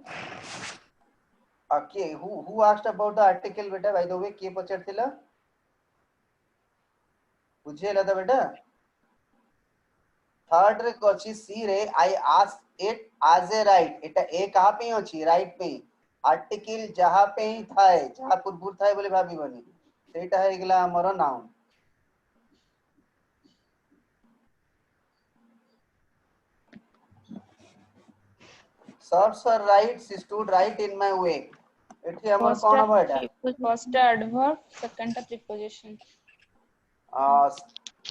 S1: okay who asked about the article beta by the way के पचारथिला बुझेला त बेटा थर्ड रे कोची सी रे I ask it as a right एटा ए कहां पे अछि राइट पे आर्टिकल जहां पे ही थाए जहां पूर्वपुर थाए बोले भाबी बनी सेटा है गेला हमर noun Serves her right, she stood right in my way. एठी हमर कोन हबो एटा
S5: फर्स्ट एडवर्ब सेकंड प्रीपोजिशन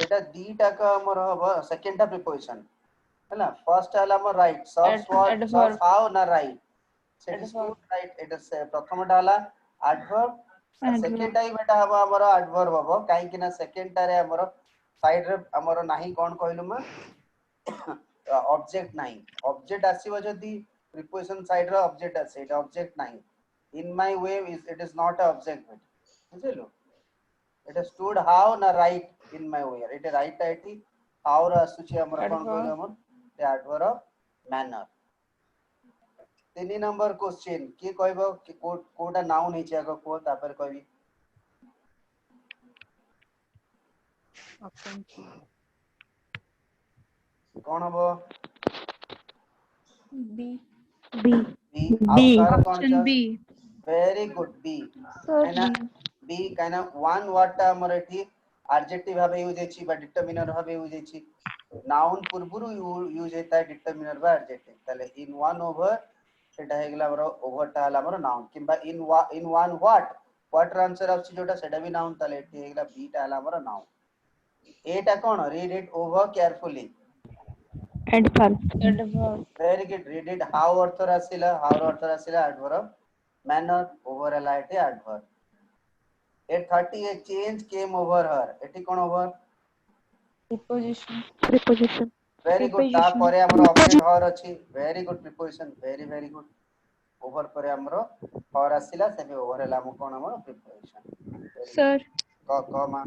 S1: एटा दीटा का हमर हबो सेकंड टा प्रीपोजिशन है ना फर्स्ट हला हमर right serves what
S5: Adverb.
S1: serves how ना राइट सेट stood right एटा से प्रथम टा हला एडवर्ब सेकंड टाइम बेटा हबो हमर एडवर्ब हबो काई कि ना सेकंड टा रे हमर साइड रे हमर नाही कोन कहलु म ऑब्जेक्ट नाही ऑब्जेक्ट आसीबो जदी प्रीपोजिशन साइड रे ऑब्जेक्ट आसे एटा ऑब्जेक्ट नाही in my way is it is not a object बुझिलो Etah stood how ना right in my way Etah right आइठी how रा आसुची हमर कोन कहलु हमर ते एडवर्ब मैनर तीन नंबर क्वेश्चन के कहबो कि कोटा नाउन हिचे आको को तापर कहबी
S2: ऑप्शन
S1: कोन हबो
S2: बी
S4: B.
S1: B
S4: B.
S1: आउटर कोन
S2: ऑप्शन
S1: छ
S2: बी
S1: वेरी गुड बी हैना बी काना वन वर्ड हमर एठी एडजेक्टिव भाबे यूज हेछि बा डिटरमिनर भाबे यूज हेछि नाउन पूर्वरु यूज हेता है डिटरमिनर बा एडजेक्टिव तले इन वन ओवर सेटा हे गेला हमर ओवर टा हला हमर नाउन किबा इन वन व्हाट आंसर आछि जोटा सेटा भी नाउन तले एठी हे गेला बी टा हला हमर नाउन एटा कोन read it over carefully
S4: Adverb.
S1: very good read it how अर्थ आसिला adverb manner over हला एठी adverb 830 a change came over her एठी कोन over
S5: preposition
S4: Preposition.
S1: very good ता
S2: Preposition.
S1: परे हमर ऑब्जेक्ट हर अछि very good preposition very good over परे हमर हर आसिला सेबे over हला हम कोन हमर preposition
S2: सर
S1: क मा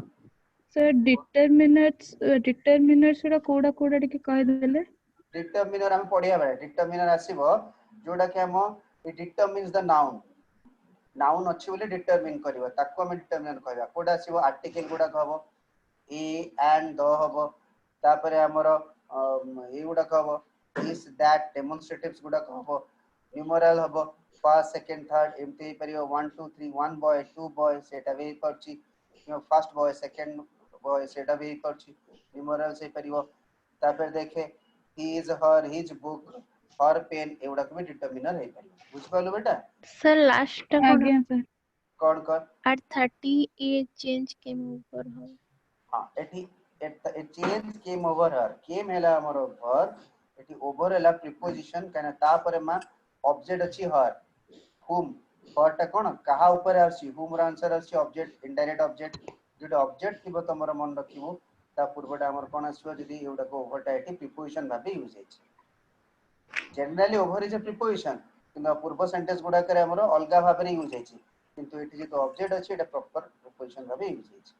S2: सर डिटरमिनर्स रा कोडा टिके कहि देले
S1: डिटरमिनर हम पढिया बे डिटरमिनर आसीबो जोटा कि हम इट डिटरमिन्स द नाउन अछि बोले डिटरमिन करबो ताको हम डिटरमिनर कहबा कोडा आसीबो आर्टिकल गुडा कहबो ए एंड द हबो तापरे हमर ए गुडा कहबो दिस दैट डेमोंस्ट्रेटिव्स गुडा कहबो न्यूमेरल हबो फर्स्ट सेकंड थर्ड एमती परियो 1 2 3 1 बॉय 2 बॉय सेटा भी परची फर्स्ट बॉय सेकंड बॉय सेटा भी परची न्यूमेरल से परियो तापर देखे he is her his book her pen एवडा को भी डिटरमिनर है परियो बुझ पालो बेटा
S4: Sir, last टा
S2: आज्ञा सर
S1: कोन कर
S4: at 30 a change came over her.
S1: हां एठी it change came over her came हैला हमर verb एठी over हैला preposition कना ता परे मा ऑब्जेक्ट अछि her whom her टा कोन कहा ऊपर आसी whom रा आंसर आसी ऑब्जेक्ट इनडायरेक्ट ऑब्जेक्ट जेटा ऑब्जेक्ट थिबो तमरा मन रखिबो ता पूर्वटा हमर कोन आसीबो जदी एवडा को ओवर टा एठी प्रीपोजिशन भाबे यूज हेछि generally over is a preposition किंतु पूर्व सेंटेंस गुडा करे हमर अलगा भाबे यूज हेछि किंतु एठी जे ऑब्जेक्ट अछि एटा प्रॉपर प्रीपोजिशन भाबे यूज हेछि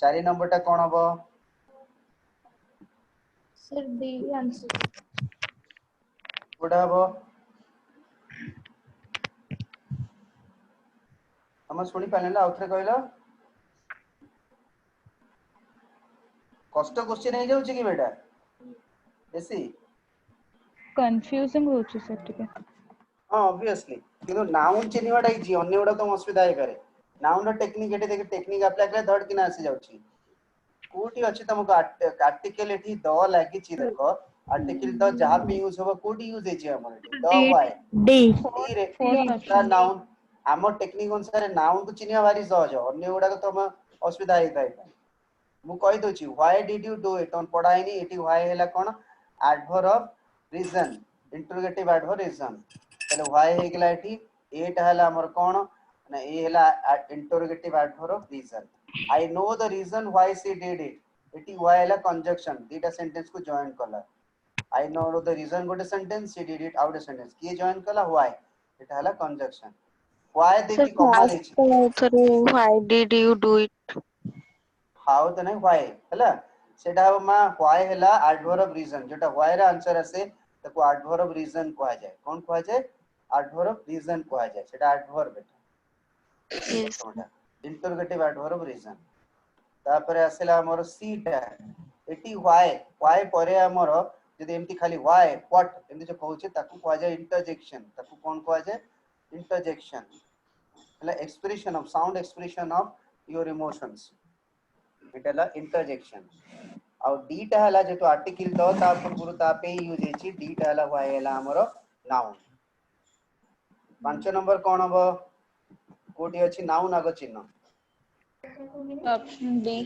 S1: 4 नंबर टा कोन हबो
S4: Sir, D answer.
S1: गुडा हबो हम सुनी पाले ना आउथरे कहलो कष्ट क्वेश्चन हे जाउछि कि बेटा बेसी
S2: कंफ्यूजिंग होछि सर टिके
S1: हां ऑब्वियसली किंतु नाउन चिनिवाटा इजी अन्य गुडा तो असुविधा हे करे नाउन टेक्निक एटे देख टेक्निक अप्लाई करे धड किना आसी जाउछि कोठी अछि तमको आर्टिकल एठी द लागि छि देखो आर्टिकल द जहां पे यूज होबो कोठी यूज हेछि हमर एठी द वाई
S4: D.
S1: डी रे
S2: फोर्थ
S1: दा
S2: ऑप्शन
S1: नाउन हमर टेक्निक अनुसार नाउन को चिनिया भारी सहज अन्य गुडा तो हम असुविधा हे थाइ मु कहि दोछि why did you do it on पढाइनी एठी व्हाई हैला कोन adverb reason interrogative adverb reason तले व्हाई हे गेला एठी एट हैला हमर कोन ना ये हला interrogative adverb of reason I know the reason why she did it एटी व्हाई हला कंजक्शन दीटा सेंटेंस को जॉइन कला आई नो द रीजन गोटे सेंटेंस शी डिड इट आउट सेंटेंस किए जॉइन कला व्हाई एटा हला कंजक्शन व्हाई
S4: Sir,
S1: देखि कमा
S4: last through why did you do it?
S1: How त नहीं व्हाई हला सेटा मा व्हाई हला एडवर्ब ऑफ रीजन जेटा व्हाई रा आंसर आसे ताको एडवर्ब ऑफ रीजन कहा जाए कोन कहा जाए एडवर्ब ऑफ रीजन कहा जाए सेटा एडवर्ब बेटा
S4: Yes.
S1: Interrogative adverb of reason तापर आसेला हमर सी टा एटी व्हाई परे हमर जदि एमती खाली व्हाई व्हाट एमती जो कहउचे ताको कहा जाए इंटरजेक्शन ताको कोन कहा जाए इंटरजेक्शन हला expression of sound expression of your emotions इटला इंटरजेक्शन और डीटा हला जेतो आर्टिकल तो ता पूर्व ता पे यूज हेची डीटा हला व्हाई हला हमरो नाउन 5 नंबर कोन हबो कोठी अछि नाउन आगो चिन्ह
S5: option D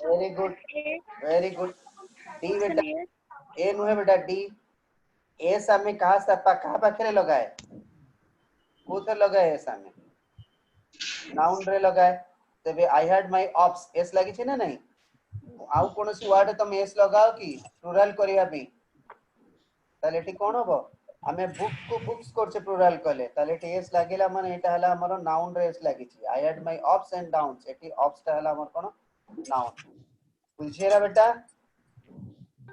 S1: very good D बेटा ए नुहे बेटा डी ए सामने कहां से कहां पाखरे लगाए कोथे लगाए ए सामने नाउन रे लगाए तबे I had my ops S लागि छै ना नहीं आउ कोनोसी वर्ड तुम एस लगाओ कि प्लुरल करिया भी ताले एठी कोन हबो हमें बुक को बुक्स करछे प्लुरल कले ताले एठी एस लागिला माने एटा हला हमरो नाउन रे एस लागि छी I had my ops and downs एठी ऑप्स ता हला हमर कोन नाउन बुझिएरा बेटा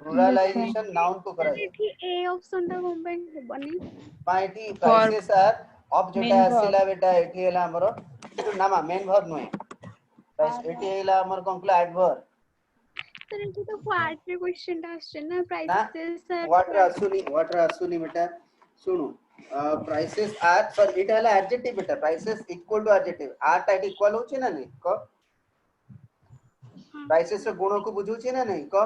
S1: प्लुरलाइजेशन नाउन को करा जाए
S3: कि ए ऑप्शन टा कंबाइन होबनी
S1: माइटी प्राइसेस आर ऑफ जेटा
S5: Main verb.
S1: आसिला बेटा एठी हला हमरो तो नामा मेन वर्ब नुए प्राइस एठी हला हमर कोनक्ला एडवर्ब
S3: सर ये तो व्हाट रे क्वेश्चन टा आछे ना
S1: ना
S3: प्राइसेस
S1: वाटर आसुनी बेटा सुनो प्राइसेस आर सर इट हला एडजेक्टिव बेटा prices equal to adjective are tight equal होची ना नहीं को प्राइसेस रे गुण को बुझुची ना नहीं को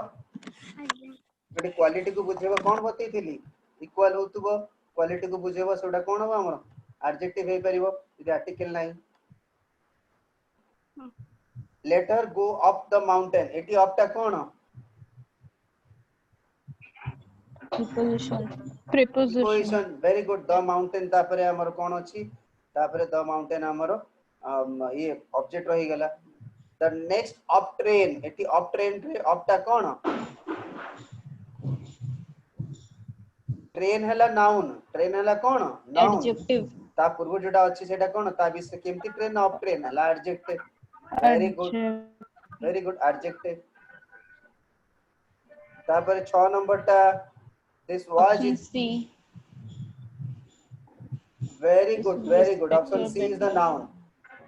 S1: बेटे क्वालिटी को बुझेबो कोन बतई थिली इक्वल होतबो क्वालिटी को बुझेबो सोडा कोन हो हमर एडजेक्टिव हे परिबो यदि आर्टिकल नहीं let her go up the mountain eighty up ता कोन
S5: preposition
S1: preposition very good the mountain तापरे हमर कोन अछि तापरे the mountain हमर ये ऑब्जेक्ट रही गला the next up train eighty up train रे up ता कोन ट्रेन हला नाउन ट्रेन हला कोन नाउन
S5: adjective
S1: ता पूर्व जोडा अछि सेटा कोन ता विषय केमती ट्रेन अप ट्रेन हला एडजेक्टिव वेरी गुड एडजेक्टिव तापर 6 नंबर ता this was
S5: option
S1: is
S5: C
S1: very good option C is the noun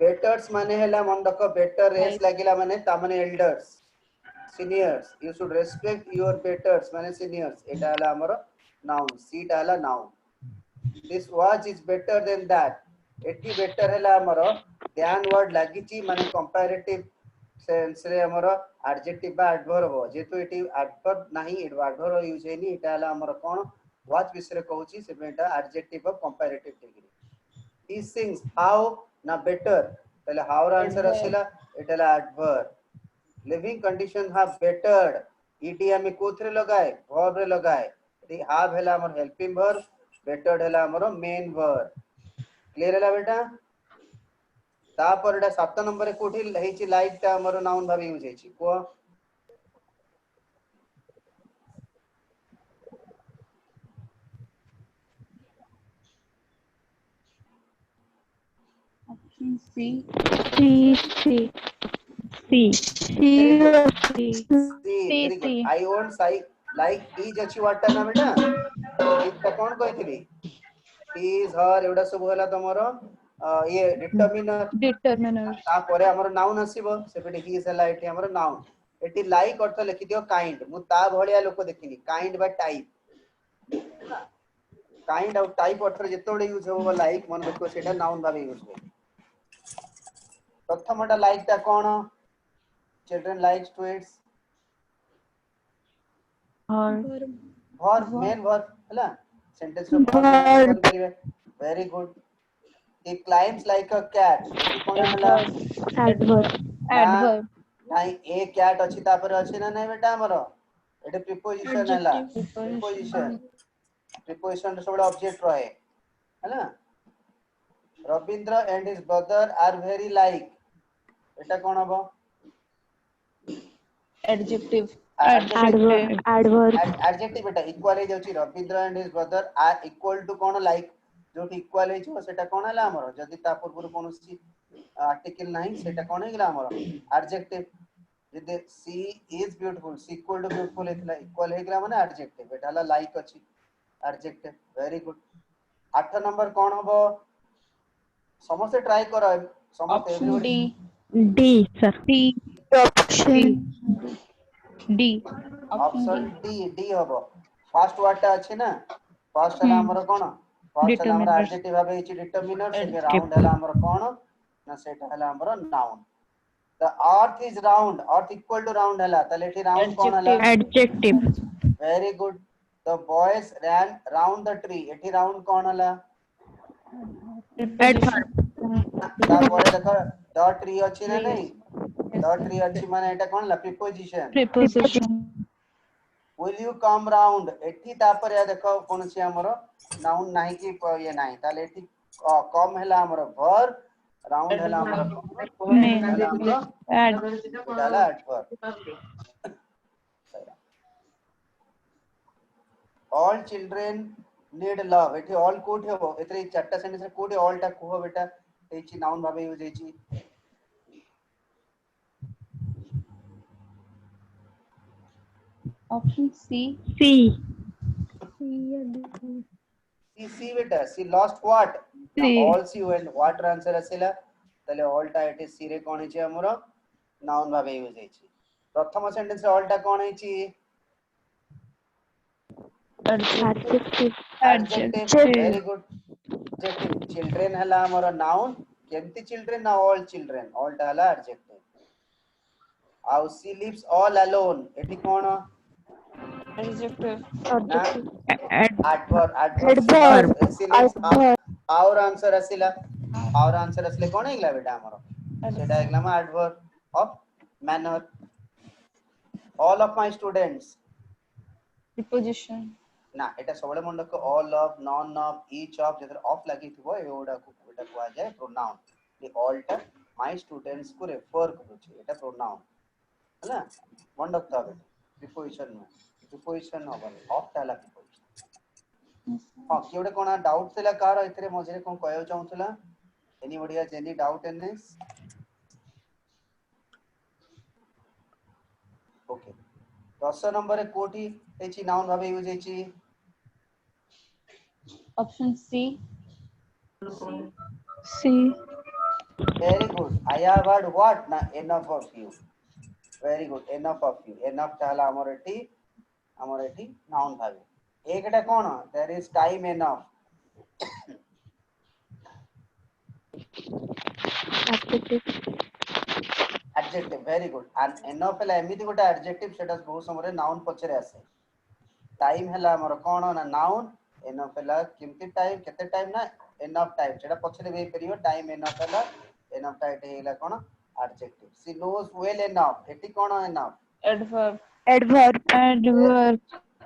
S1: betters माने हला मन दको बेटर रेस लागिला माने ता माने elders seniors you should respect your betters माने सीनियर्स एटा हला हमर noun C टा हला noun this was is better than that eighty better हला हमर ध्यान वर्ड लागिची माने कंपैरेटिव सेंस रे हमर एडजेक्टिव बा एडवर्ब जेतु एटी एडवर्ब नाही एडवर्ब यूज हेनी एटा हला हमर कोन वाच विषय कहूची से बेटा adjective of comparative degree these things how ना बेटर तले हाउ रा आंसर आसेला एटाला adverb living condition have bettered ED हमें कोथरे लगाए वर्ब रे लगाए दी have हला हमर हेल्पिंग वर्ब bettered हला हमर मेन वर्ब क्लियर हला बेटा तापर एटा 7 नंबर रे कोठी हेची लाइक ता हमर नाउन भाबे यूज हेची को
S5: option C
S1: very good I want sai like is अछि वाटा ना बेटा इता कोन कहितली is her एडा सब होला तमरो ये डिटरमिनर ता परे हमर नाउन आसीबो सेपटे ही इज हला एठी हमर नाउन एठी लाइक अर्थ लिखि दियो काइंड मु ता भलिया लोक देखिनी काइंड बा टाइप काइंड और टाइप अर्थ जेतोडे यूज होबो लाइक मन देखो सेटा नाउन भाबे यूज हो प्रथमटा लाइक ता कोन children likes to its verb main verb हला सेंटेंस रो verb करिवे very good he climbs like a cat कोन हला
S2: adverb
S1: नाही ए कैट अछि तापर अछि ना नै बेटा हमरो एटे प्रीपोजिशन हला प्रीपोजिशन सबडा ऑब्जेक्ट रहे हला Rabindra and his brother are very like एटा कोन हबो
S5: adjective
S2: adjective
S4: adverb
S1: एडजेक्टिव बेटा इक्वल हे जाउची Rabindra and his brother are equal to कोन लाइक जोटी इक्वल हे जो सेटा कोन हला हमर जदी ता पूर्व कोनोसी आर्टिकल नहीं सेटा कोन हेला हमर एडजेक्टिव जदी she is beautiful she equal to beautiful हेतला इक्वल हेगला माने एडजेक्टिव बेटा हला लाइक अछि एडजेक्टिव वेरी गुड 8 नंबर कोन हबो समस्त ट्राई करो समस्त
S5: option D
S4: D sir
S2: D
S4: option
S2: D
S5: option
S1: option
S5: D
S1: D D हबो फर्स्ट वर्ड अछि ना फर्स्ट हला हमर कोन फर्स्ट हला हमर
S2: Determiners.
S1: एडजेक्टिव भाबे अछि डिटरमिनर से
S5: Adjective.
S1: राउंड हला हमर कोन ना सेटा हला हमर noun the earth is round earth equal to round हला तले एठी राउंड कोन हला
S4: adjective
S1: very good the boys ran round the tree एठी राउंड कोन हला
S5: preposition
S1: तापर देखो द ट्री अछि ना
S5: Tree
S1: नहीं द ट्री अछि माने एटा कोन ला preposition
S2: preposition
S1: will you come round एठी तापर या देखो कोन सी हमर नाउन नाही कि ये नाही ताले एठी कम हला हमर verb राउंड हला हमर
S2: name add
S1: डाला adverb all children need love एठी all कोठी हो एतरे चारटा सेंटेंस रे कोठी all टा को बेटा एची नाउन भाबे यूज हेची
S5: option C
S4: C
S1: सी बेटा सी lost what ना
S2: C.
S1: all see when what ର आंसर आसीला तले all टा एठी सी रे कोन हेची हमर नाउन भाबे यूज हेची प्रथम सेंटेंस रे all टा कोन हेची
S4: adjective
S1: adjective very good adjective children हला हमर नाउन केमती children ना all children all टा हला adjective आउ she lives all alone एठी कोन
S5: adjective
S1: ना adverb
S4: adverb
S1: she lives
S4: adverb
S1: our answer आसीला our आंसर असले कोन हेगला बेटा हमर सेटा हेगला मा adverb of manner all of my students
S5: preposition
S1: ना एटा सबले मन रखो all of none of each of जदर ऑफ लागि थिबो एओडा को एटा कोआ जाय प्रोनाउन ये all टा my students को रेफर करू छी एटा प्रोनाउन हला मन रखता बेटा प्रीपोजिशन में प्रीपोजिशन होबल ऑफ टाला प्रीपोजिशन हां कियोडे कोना डाउट थिला कार एतरे मझरे कोन कहयो चाहुथला anybody has any doubt in this okay 10 number रे कोठी हेची नाउन भाबे यूज हेची
S5: option C
S2: C
S1: very good I have heard what na enough of you very good enough of you enough टाला हमर एठी नाउन भाबे एकटा कोन there is time enough adjective very good and enough हला एमिति गोटा adjective सेटा बहुत समय नाउन पछरे आसे टाइम हला हमर कोन ना नाउन enough हला किमति टाइम केते टाइम ना enough टाइम सेटा पछरे बे परियो टाइम enough हला enough टाइम हेला कोन adjective she knows well enough एटी कोन enough
S5: adverb
S4: adverb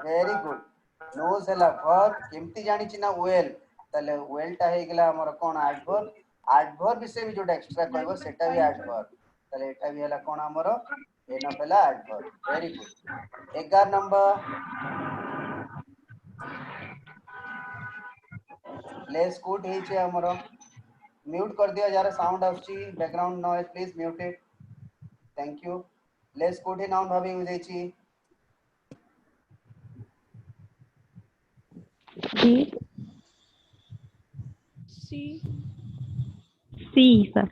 S1: very good knows हला verb किमति जानि छि ना well तले well टा हेगला हमर कोन adverb adverb विषय भी जोटा एक्स्ट्रा कहबो सेटा भी adverb तले एटा भी हला कोन हमर enough हला adverb very good 11 number place code हेचे हमर म्यूट कर दिया यार साउंड आउची background noise please mute it thank you less कोठी नाउन भाबे यूज हेची
S4: D
S2: C
S4: C sir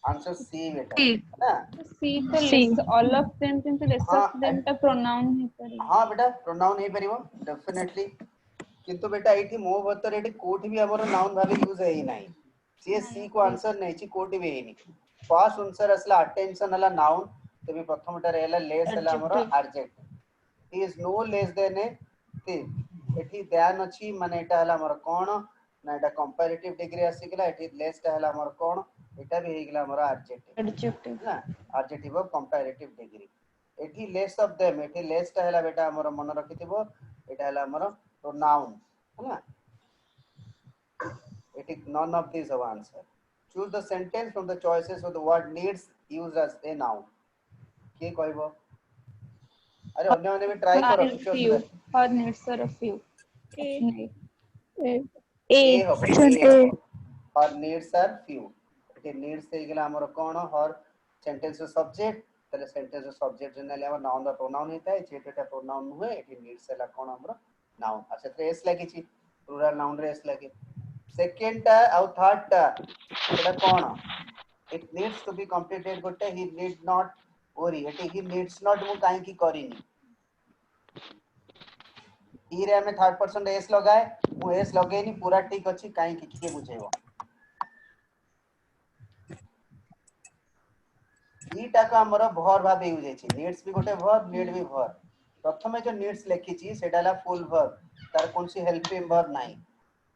S1: answer C बेटा
S2: C.
S1: है ना
S5: C तो
S2: C.
S5: less all of them किंतु less
S1: हाँ,
S5: of them टा pronoun ही परियो
S1: हां बेटा प्रोनाउन हे परिबो डेफिनेटली किंतु बेटा एठी मो बतर एठी कोठी भी हमर नाउन भाबे यूज हेई नाही सी सी को आंसर नाही ची कोठी भी हेनी फास्ट आंसर असला अटेंशन हला नाउन तबे प्रथम टा रहला लेस हला हमर adjective he is no less than a thing एठी ध्यान अछि माने एटा हला हमर कोन ना एटा कंपैरेटिव डिग्री आसी गेला एठी लेस टा हला हमर कोन एटा भी हे गेला हमर एडजेक्टिव
S5: adjective
S1: ना एडजेक्टिव ऑफ कंपैरेटिव डिग्री एठी लेस ऑफ देम एठी लेस टा हला बेटा हमर मन रखिथिबो एटा हला हमर प्रोनाउन है ना It is none of these our answer. Choose the sentence from the choices of the word needs used as a noun. किए कहबो अरे अन्य माने भी ट्राई करो
S5: Her
S1: किछ
S5: few.
S1: असुविधा
S5: Her needs are a few.
S3: A.
S5: Option A.
S1: A
S4: A.
S1: हबो
S4: Option
S1: ए
S4: A.
S1: हबो her needs are few it needs से गेला हमर कोन her sentence subject तले sentence subject जनले हमर noun द pronoun हेता है जेटा pronoun हुए it needs से ला कोन हमर noun अच्छा तो s लागी छी plural noun रे s लागे second टा और third टा सेटा कोन it needs to be completed gote he need not worry he needs not मु काहे की करिनी ई रे हमें थर्ड पर्सन रे एस लगाए मु एस लगेनी पूरा ठीक अछि काहे की के बुझेबो ईटा को हमर भर भाबे यूज अछि नीड्स भी गोटे वर्ब नीड भी वर्ब प्रथमे जो नीड्स लिखि छी सेटा ला फुल वर्ब तार कोनसी हेल्पिंग वर्ब नाही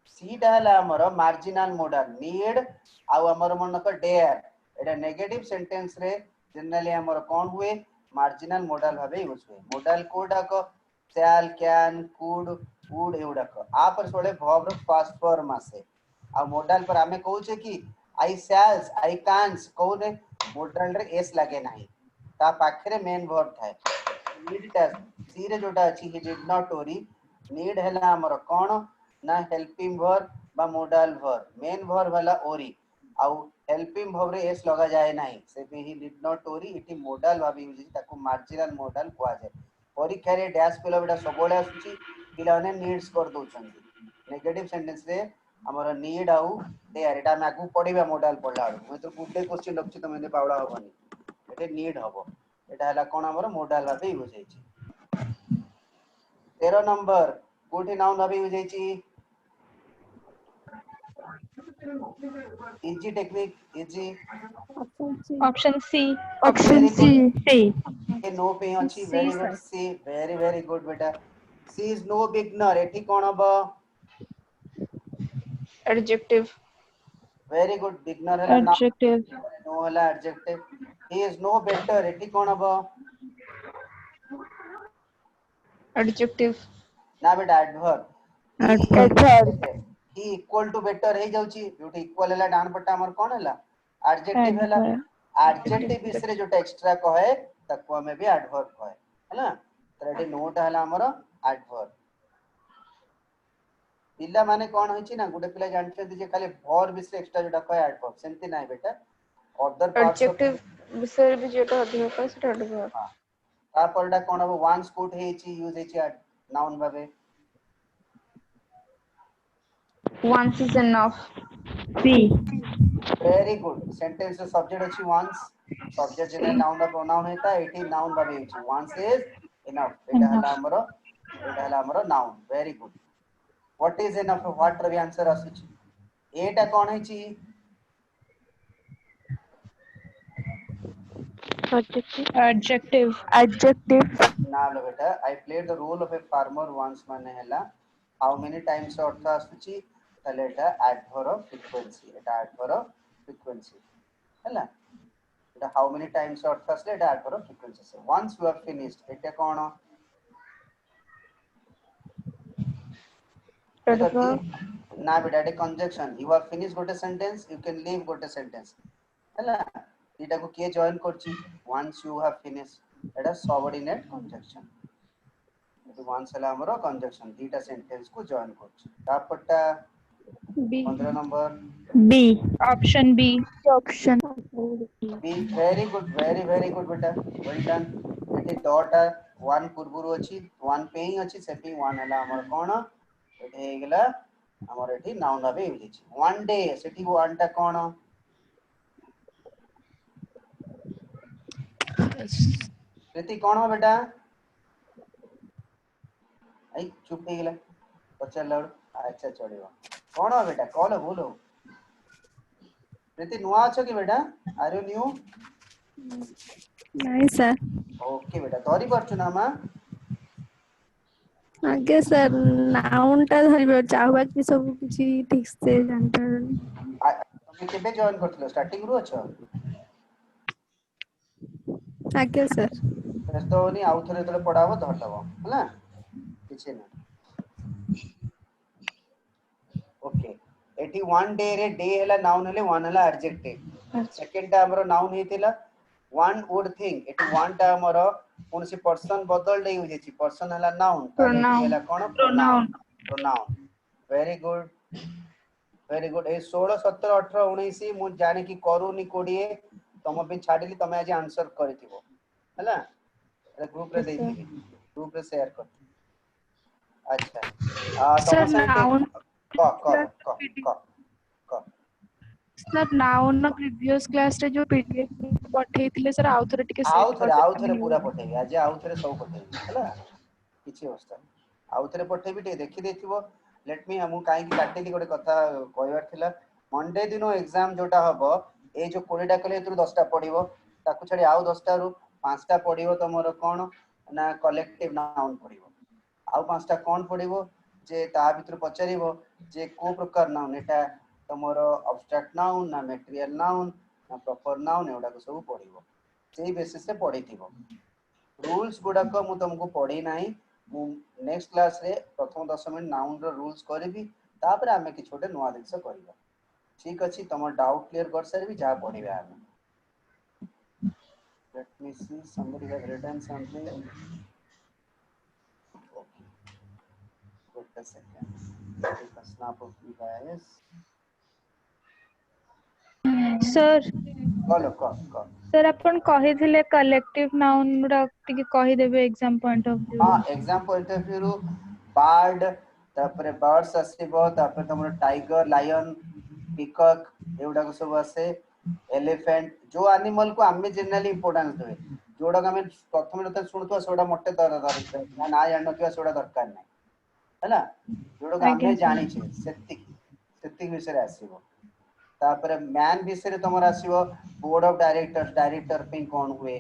S1: सीटा हला हमर मार्जिनल मॉडल नीड आ हमर मन को डेयर एटा नेगेटिव सेंटेंस रे जनरली हमर कोन हुए मार्जिनल मॉडल भाबे यूज हुए मॉडल कोडा को शैल कैन कुड वुड एउडा को आ पर सोडे वर्ब रो फर्स्ट फॉर्म आसे आ मॉडल पर हमें कहू छे कि आई शैल्स आई कांस कोने मॉडल रे एस लागे नाही ता पाखरे मेन वर्ब थाए नीड टा सी रे जोटा अछि ही डिड नॉट वरी नीड हला हमर कोन ना हेल्पिंग वर्ब बा मॉडल वर्ब मेन वर्ब वाला ओरी आउ हेल्पिंग वर्ब रे एस लगा जाए नाही से भी ही डिड नॉट वरी इटी मॉडल भाबी यूज ताको मार्जिनल मॉडल कोआ जाय परीक्षा रे डैश पिला बेटा सबोले आसुची पिला ने नीड्स कर दोछंती नेगेटिव सेंटेंस रे हमर नीड आउ देयर एटा मागु पडिबा मॉडल पडला मैं तो गुडे क्वेश्चन रखछि त मैंने पावडा होबनी एटे नीड हबो एटा हला कोन हमर मॉडल भाबे यूज होई छी 13 नंबर कोठी नाउन भाबे यूज होई छी easy technique easy
S2: option C
S4: Option
S1: very good
S4: C. C.
S1: A no पे अछि
S2: C
S1: very good
S2: sir
S1: C very good बेटा सी इज नो बिगनर एठी कोन हबो
S5: Adjective.
S1: वेरी गुड बिगनर हला नाउन
S2: एडजेक्टिव
S1: नो हला adjective he is no better एठी कोन हबो
S5: Adjective.
S1: ना बेटा adverb he
S4: Adverb.
S1: He equal to better हे जाउची जोटी इक्वल हला डान पट्टा हमर कोन हला एडजेक्टिव हला एडजेक्टिव बिसरे जोटा एक्स्ट्रा कहे तको हमें भी एडवर्ब कहे हला तो एठी नोट हला हमर एडवर्ब पिला माने कोन होईची ना गुटे पिला जानछथि जे खाली वर्ब बिसरे एक्स्ट्रा जोटा कहे एडवर्ब सेंति नाही बेटा अदर पार्ट्स ऑफ
S5: Adjective. विषय भी जेटा अधिक कह सेटा adverb.
S1: ता परडा कोन हबो वंस कुड हेची यूज हेची नाउन भाबे
S5: Once is enough.
S4: C.
S1: Very good sentence subject अछि वंस सब्जेक्ट जने नाउन द प्रोनाउन हेता एठी नाउन भाबे हेची वंस इज इनफ एटा हला हमरो noun very good what is enough what रे आंसर आसुची एटा कोन हेची
S4: Adjective.
S2: Adjective
S4: Adjective.
S1: ना लो बेटा I played the role of a farmer once माने हला हाउ मेनी टाइम्स अर्थ आसुची तले एटा एडवर्ब फ्रीक्वेंसी एटा एडवर्ब फ्रीक्वेंसी हला एटा हाउ मेनी टाइम्स अर्थ आसले एटा एडवर्ब फ्रीक्वेंसी से वंस यू आर फिनिश्ड एटा कोन
S5: Adverb.
S1: ना बेटा एटा कंजक्शन यू आर फिनिश्ड गोटे सेंटेंस यू कैन लीव गोटे सेंटेंस हला एटा को के जॉइन करची वंस यू हैव फिनिश्ड एटा सबऑर्डिनेट कंजक्शन एटा वंस हला हमरो कंजक्शन दीटा सेंटेंस को जॉइन करची तापटा
S2: B
S1: 15 number
S4: B.
S2: Option B
S4: Option.
S1: B very good बेटा वेल डन एटी डॉट वन पूर्वरु अछि वन पेइंग अछि सेपी वन हला हमर कोन एटी हे गेला हमर एटी नाउन भाबे यूज अछि वन डे सेटी वन टा कोन सेटी कोन हो बेटा आई चुप हे गेला पचल अच्छा चढ़ियो कोन हो बेटा कॉल बोलो प्रीति नुआ छ कि बेटा आर यू न्यू
S4: नहीं सर.
S1: ओके बेटा धरी परछु ना मा
S4: आगे सर नाउन टा धरिबे चाहू बाकी सब किछि ठीक से जानता
S1: तुम केबे जॉइन करथिलो स्टार्टिंग रु अछ
S4: आगे सर.
S1: ବ୍ୟସ୍ତ होनी आउ थरे तले पढ़ाबो धरदबो हला किछि ना ओके एठी वन डे रे डे हैला नाउन हेले वन हैला एडजेक्टिव सेकंड टा हमरो नाउन हेतिला वन वुड थिंक एठी वन टा हमरो कोनसी पर्सन बदल दे होजे छि पर्सन हैला नाउन ताले एठी हैला कोन प्रोनाउन प्रोनाउन वेरी गुड ए 16 17 18 19 मु जाने की करूनी कोडिए तम पे छाडिली तमे आज आंसर करथिबो हैला ग्रुप रे देइथिबी ग्रुप रे शेयर कर अच्छा
S2: सर
S1: तम साइड
S2: नाउन
S1: क
S2: सर नाउन प्रीवियस क्लास रे जो पीडीएफ पठेइथिले सर आउ थरे टिके
S1: आउ
S2: सेट
S1: थरे पूरा पठेबी आज आउ थरे सब पठेबी हैला किछि अवस्था आउ थरे पठेबी टे देखि देथिबो लेट मी हम काई की काटेली गोटे कथा कहबार थिला मंडे दिनो एग्जाम जोटा हबो ए जो 20 टा कले हेतु 10 टा पढिबो ताकु छडी आउ 10 टा रु 5 टा पढिबो तमरो कोन ना कलेक्टिव नाउन पढिबो आउ 5 टा कोन पढिबो जे ता भितर पचारिबो जे को प्रकार नाउन एटा तमरो अब्स्ट्रैक्ट नाउन ना मटेरियल नाउन ना प्रॉपर नाउन एवडा को सब पढिबो सेही बेसिस से पढिथिबो रूल्स गुडा को मु तुमको पढी नाही मु नेक्स्ट क्लास रे प्रथम 10 मिनिट नाउन रो रूल्स करबी तापर आमे कि छोटे नवा दिनस करबा ठीक अछि तम डाउट क्लियर कर सरबी जा पढिबे आमे let me see somebody has written something okay wait a second take a snap of you guys
S2: sir
S1: call
S2: sir अपन कहिथिले कलेक्टिव नाउन रा टिके कहि देबे एग्जाम पॉइंट ऑफ व्यू
S1: हां एग्जाम पॉइंट ऑफ व्यू रो बर्ड तापरे birds आसीबो तापरे तमरो टाइगर लायन पिकॉक एवडा को सब आसे एलिफेंट जो एनिमल को आमे जनरली इंपोर्टेंस देबे जोडा आमे प्रथम रत सुनथवा सोडा मोटे ना ना जानथवा सोडा दरकार नै हैला जोडा आमे जानि छै सेत्तिक विषय आसीबो तापरे मैन विषय तमरा आसीबो बोर्ड ऑफ डायरेक्टर पे कोन हुए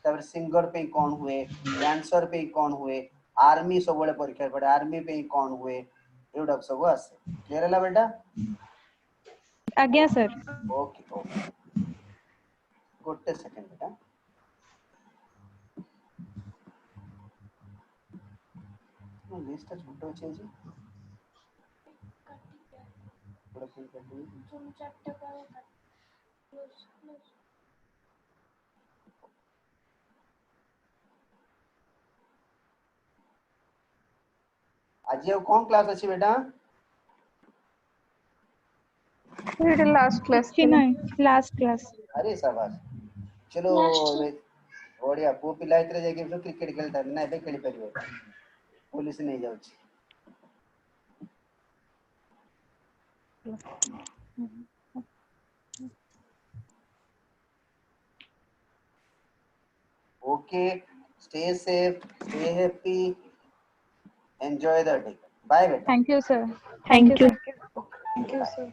S1: तापर सिंगर पे कोन हुए डांसर पे कोन हुए आर्मी सब बड़े परीक्षा पड़े आर्मी पे कोन हुए एवडा सब आसे क्लियर हला बेटा
S2: आज्ञा सर
S1: ओके गोटे सेकंड बेटा लिस्ट छोटो छै जी पूरा फुल कर दी तुम चैप्टर का आज ये कौन क्लास अछि बेटा
S5: ये लास्ट क्लास
S2: कि नहीं लास्ट क्लास
S1: अरे शाबाश चलो बढ़िया पु पिला इतरे जाके तो क्रिकेट खेलता ना एबे खेली परिबो पुलिस नहीं जाउ छी okay stay safe stay happy enjoy the day bye beta
S2: thank you sir
S4: Thank you.
S5: Thank you, sir.